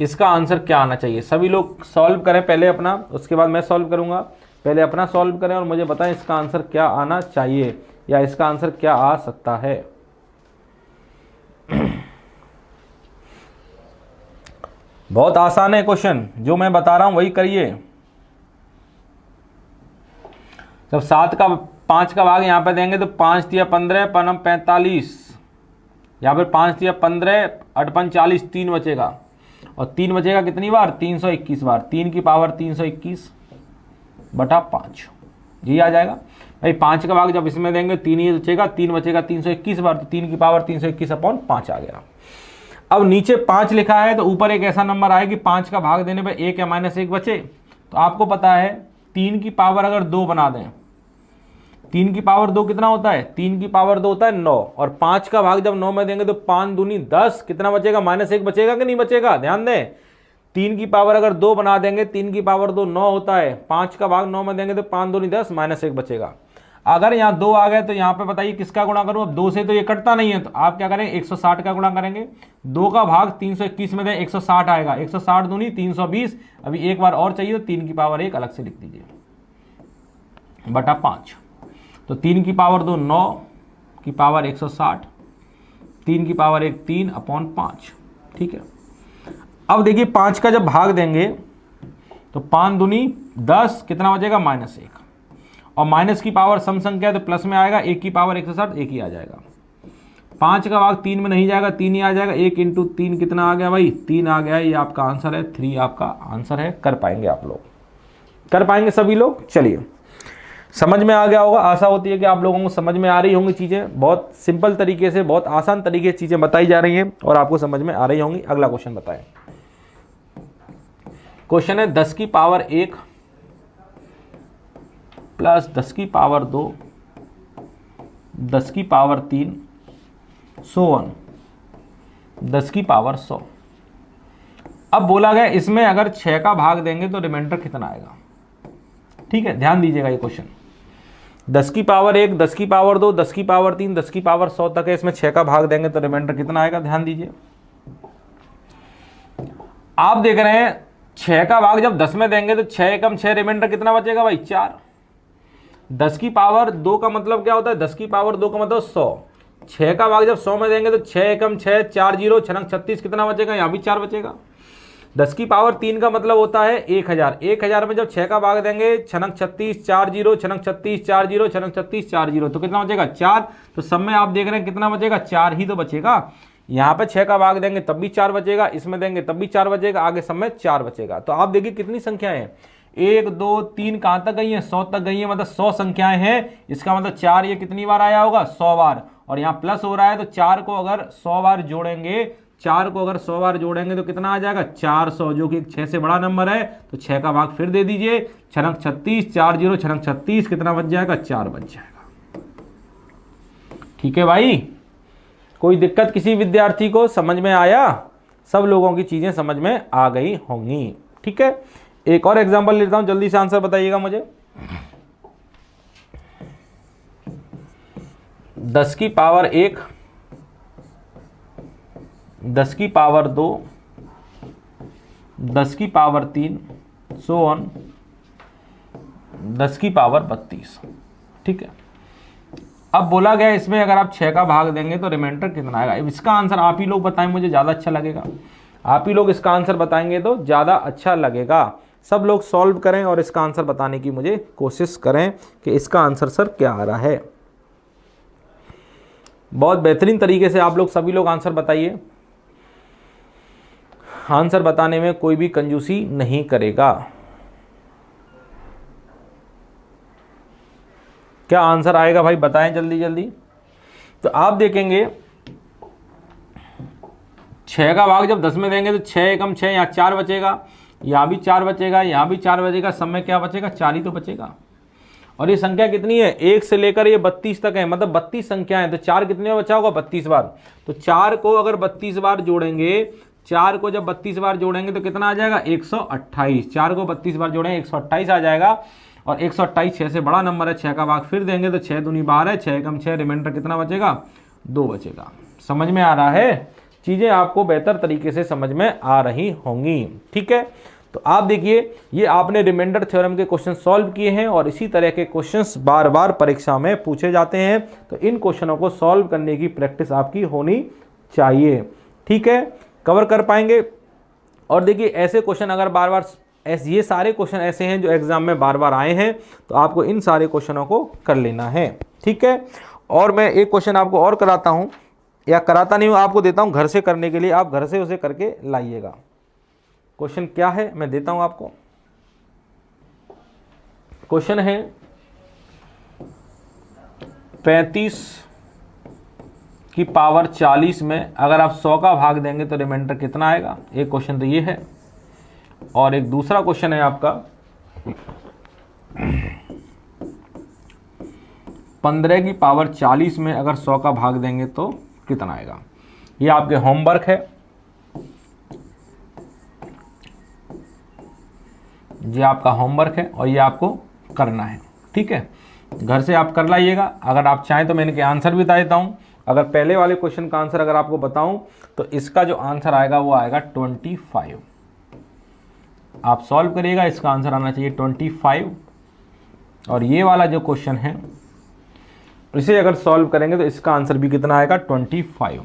इसका आंसर क्या आना चाहिए। सभी लोग सॉल्व करें पहले अपना, उसके बाद मैं सॉल्व करूंगा। पहले अपना सॉल्व करें और मुझे बताएं इसका आंसर क्या आना चाहिए या इसका आंसर क्या आ सकता है। बहुत आसान है क्वेश्चन, जो मैं बता रहा हूं वही करिए। जब 7 का 5 का भाग यहां पे देंगे तो 5 दिया 15 पनम 45, यहाँ पर 5 दिया 15 8 40, 3 बचेगा। और 3 बचेगा कितनी बार, 321 बार। 3 की पावर 321/5 यही आ जाएगा भाई। 5 का भाग जब इसमें देंगे 3 ही बचेगा, 3 बचेगा 321 बार। तो 3 की पावर 321/5 आ गया। अब नीचे 5 लिखा है तो ऊपर एक ऐसा नंबर आए कि 5 का भाग देने पर 1 या -1 बचे। तो आपको पता है 3 की पावर अगर 2 बना दें, 3 की पावर 2 कितना होता है, 3 की पावर 2 होता है 9। और 5 का भाग जब 9 में देंगे तो 5 दूनी 10, कितना बचेगा, -1 बचेगा कि नहीं बचेगा। ध्यान दें, 3 की पावर अगर 2 बना देंगे, 3 की पावर 2 9 होता है। 5 का भाग 9 में देंगे तो 5 दूनी 10, -1 बचेगा। अगर यहाँ 2 आ गए तो यहाँ पे बताइए किसका गुणा करूँ। अब 2 से तो ये कटता नहीं है, तो आप क्या करें, 160 का गुणा करेंगे। 2 का भाग 321 में दें, 160 आएगा। 160 दूनी 320। अभी एक बार और चाहिए तो 3 की पावर 1 अलग से लिख दीजिए बटा 5। तो 3 की पावर 2 9 की पावर 160, 3 की पावर 1 3/5। ठीक है, अब देखिए 5 का जब भाग देंगे तो 5 दूनी 10, कितना बचेगा, -1। और माइनस की पावर सम संख्या है तो प्लस में आएगा। 1 की पावर 160 1 ही आ जाएगा। 5 का भाग 3 में नहीं जाएगा, 3 ही आ जाएगा। 1 इंटू 3 कितना आ गया भाई, 3 आ गया। ये आपका आंसर है, 3 आपका आंसर है। कर पाएंगे आप लोग, कर पाएंगे सभी लोग। चलिए समझ में आ गया होगा, आशा होती है कि आप लोगों को समझ में आ रही होंगी चीज़ें। बहुत सिंपल तरीके से, बहुत आसान तरीके से चीज़ें बताई जा रही हैं और आपको समझ में आ रही होंगी। अगला क्वेश्चन बताएं। क्वेश्चन है 10 की पावर 1 प्लस 10 की पावर 2 10 की पावर 3 सो ऑन 10 की पावर 100। अब बोला गया इसमें अगर 6 का भाग देंगे तो रिमाइंडर कितना आएगा। ठीक है, ध्यान दीजिएगा ये क्वेश्चन 10 की पावर 1 10 की पावर 2 10 की पावर 3 10 की पावर 100 तक है। इसमें 6 का भाग देंगे तो रिमाइंडर कितना आएगा। ध्यान दीजिए, आप देख रहे हैं 6 का भाग जब 10 में देंगे तो 6 एकम 6, रिमाइंडर कितना बचेगा भाई 4। 10 की पावर 2 का मतलब क्या होता है, 10 की पावर 2 का मतलब 100। 6 का भाग जब 100 में देंगे तो 6 एकम 6, 4 जीरो 36, कितना बचेगा, यहाँ भी 4 बचेगा। 10 की पावर 3 का मतलब होता है 1000। 1000 में जब 6 का भाग देंगे 36, 4 जीरो 36, 4 जीरो 36, 4 जीरो, तो कितना बचेगा 4। तो सब में आप देख रहे हैं कितना बचेगा, 4 ही तो बचेगा। यहाँ पे 6 का भाग देंगे तब भी 4 बचेगा, इसमें देंगे तब भी 4 बचेगा, आगे सब में 4 बचेगा। तो आप देखिए कितनी संख्याएं हैं, 1 2 3 कहां तक गई है, 100 तक गई है, मतलब 100 संख्याएं हैं। इसका मतलब 4 ये कितनी बार आया होगा, 100 बार। और यहाँ प्लस हो रहा है तो 4 को अगर 100 बार जोड़ेंगे, 4 को अगर 100 बार जोड़ेंगे तो कितना आ जाएगा 400, जो कि 6 से बड़ा नंबर है। तो 6 का भाग फिर दे दीजिए, 36, 4 जीरो 36, कितना बच जाएगा 4 बच जाएगा। ठीक है भाई, कोई दिक्कत किसी विद्यार्थी को समझ में आया, सब लोगों की चीजें समझ में आ गई होंगी। ठीक है, एक और एग्जांपल लेता हूं, जल्दी से आंसर बताइएगा मुझे। 10 की पावर 1 10 की पावर 2 10 की पावर 3 सो ऑन 10 की पावर 32। ठीक है, अब बोला गया इसमें अगर आप 6 का भाग देंगे तो रिमाइंडर कितना आएगा। इसका आंसर आप ही लोग बताएं, मुझे ज़्यादा अच्छा लगेगा। आप ही लोग इसका आंसर बताएंगे तो ज़्यादा अच्छा लगेगा। सब लोग सॉल्व करें और इसका आंसर बताने की मुझे कोशिश करें कि इसका आंसर सर क्या आ रहा है। बहुत बेहतरीन तरीके से आप लोग सभी लोग आंसर बताइए। आंसर बताने में कोई भी कंजूसी नहीं करेगा। क्या आंसर आएगा भाई, बताएं जल्दी जल्दी। तो आप देखेंगे 6 का भाग जब 10 में देंगे तो 6 एकम 6, यहाँ 4 बचेगा, यहाँ भी 4 बचेगा, यहाँ भी 4 बचेगा, सब में क्या बचेगा 4 ही तो बचेगा। और ये संख्या कितनी है, 1 से लेकर ये 32 तक है, मतलब 32 संख्या है। तो 4 कितने में बचा होगा 32 बार। तो 4 को अगर 32 बार जोड़ेंगे, 4 को जब 32 बार जोड़ेंगे तो कितना आ जाएगा 128। 4 को 32 बार जोड़ेंगे 128 आ जाएगा। और 128 6 से बड़ा नंबर है, 6 का भाग फिर देंगे तो 6 दूनी 12 है, 6 एकम 6, रिमाइंडर कितना बचेगा 2 बचेगा। समझ में आ रहा है, चीज़ें आपको बेहतर तरीके से समझ में आ रही होंगी। ठीक है, तो आप देखिए ये आपने रिमाइंडर थ्योरम के क्वेश्चन सॉल्व किए हैं और इसी तरह के क्वेश्चंस बार बार परीक्षा में पूछे जाते हैं। तो इन क्वेश्चनों को सॉल्व करने की प्रैक्टिस आपकी होनी चाहिए। ठीक है, कवर कर पाएंगे। और देखिए ऐसे क्वेश्चन अगर बार बार ये सारे क्वेश्चन ऐसे हैं जो एग्जाम में बार बार आए हैं, तो आपको इन सारे क्वेश्चनों को कर लेना है। ठीक है, और मैं एक क्वेश्चन आपको और कराता हूं, या कराता नहीं हूं, आपको देता हूं घर से करने के लिए। आप घर से उसे करके लाइएगा। क्वेश्चन क्या है मैं देता हूं आपको। क्वेश्चन है 35 की पावर 40 में अगर आप 100 का भाग देंगे तो रिमाइंडर कितना आएगा। एक क्वेश्चन तो ये है, और एक दूसरा क्वेश्चन है आपका 15 की पावर 40 में अगर 100 का भाग देंगे तो कितना आएगा। ये आपके होमवर्क है, ये आपका होमवर्क है और ये आपको करना है। ठीक है, घर से आप कर लाइएगा। अगर आप चाहें तो मैं इनके आंसर भी बता देता हूं। अगर पहले वाले क्वेश्चन का आंसर अगर आपको बताऊं तो इसका जो आंसर आएगा वो आएगा 25। आप सॉल्व करिएगा, इसका आंसर आना चाहिए 25। और ये वाला जो क्वेश्चन है इसे अगर सॉल्व करेंगे तो इसका आंसर भी कितना आएगा 25।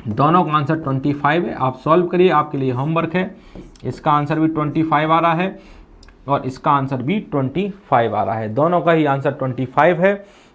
दोनों का आंसर 25 है। आप सॉल्व करिए, आपके लिए होमवर्क है। इसका आंसर भी 25 आ रहा है और इसका आंसर भी 25 आ रहा है। दोनों का ही आंसर 25 है।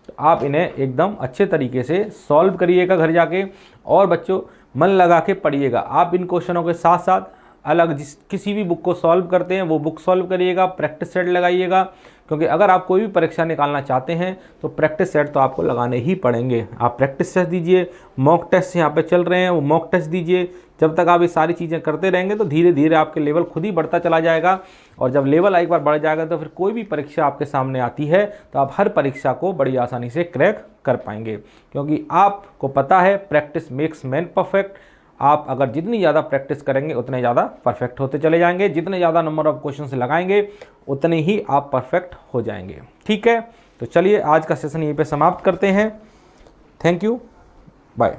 तो आप इन्हें एकदम अच्छे तरीके से सॉल्व करिएगा घर जाके, और बच्चों मन लगा के पढ़िएगा। आप इन क्वेश्चनों के साथ साथ अलग किसी भी बुक को सॉल्व करते हैं वो बुक सॉल्व करिएगा, प्रैक्टिस सेट लगाइएगा, क्योंकि अगर आप कोई भी परीक्षा निकालना चाहते हैं तो प्रैक्टिस सेट तो आपको लगाने ही पड़ेंगे। आप प्रैक्टिस टेस्ट दीजिए, मॉक टेस्ट यहाँ पे चल रहे हैं वो मॉक टेस्ट दीजिए। जब तक आप ये सारी चीज़ें करते रहेंगे तो धीरे धीरे आपके लेवल खुद ही बढ़ता चला जाएगा, और जब लेवल एक बार बढ़ जाएगा तो फिर कोई भी परीक्षा आपके सामने आती है तो आप हर परीक्षा को बड़ी आसानी से क्रैक कर पाएंगे, क्योंकि आपको पता है प्रैक्टिस मेक्स मैन परफेक्ट। आप अगर जितनी ज़्यादा प्रैक्टिस करेंगे उतने ज़्यादा परफेक्ट होते चले जाएंगे, जितने ज़्यादा नंबर ऑफ क्वेश्चन लगाएंगे उतने ही आप परफेक्ट हो जाएंगे। ठीक है, तो चलिए आज का सेशन यहीं पे समाप्त करते हैं। Thank you, bye.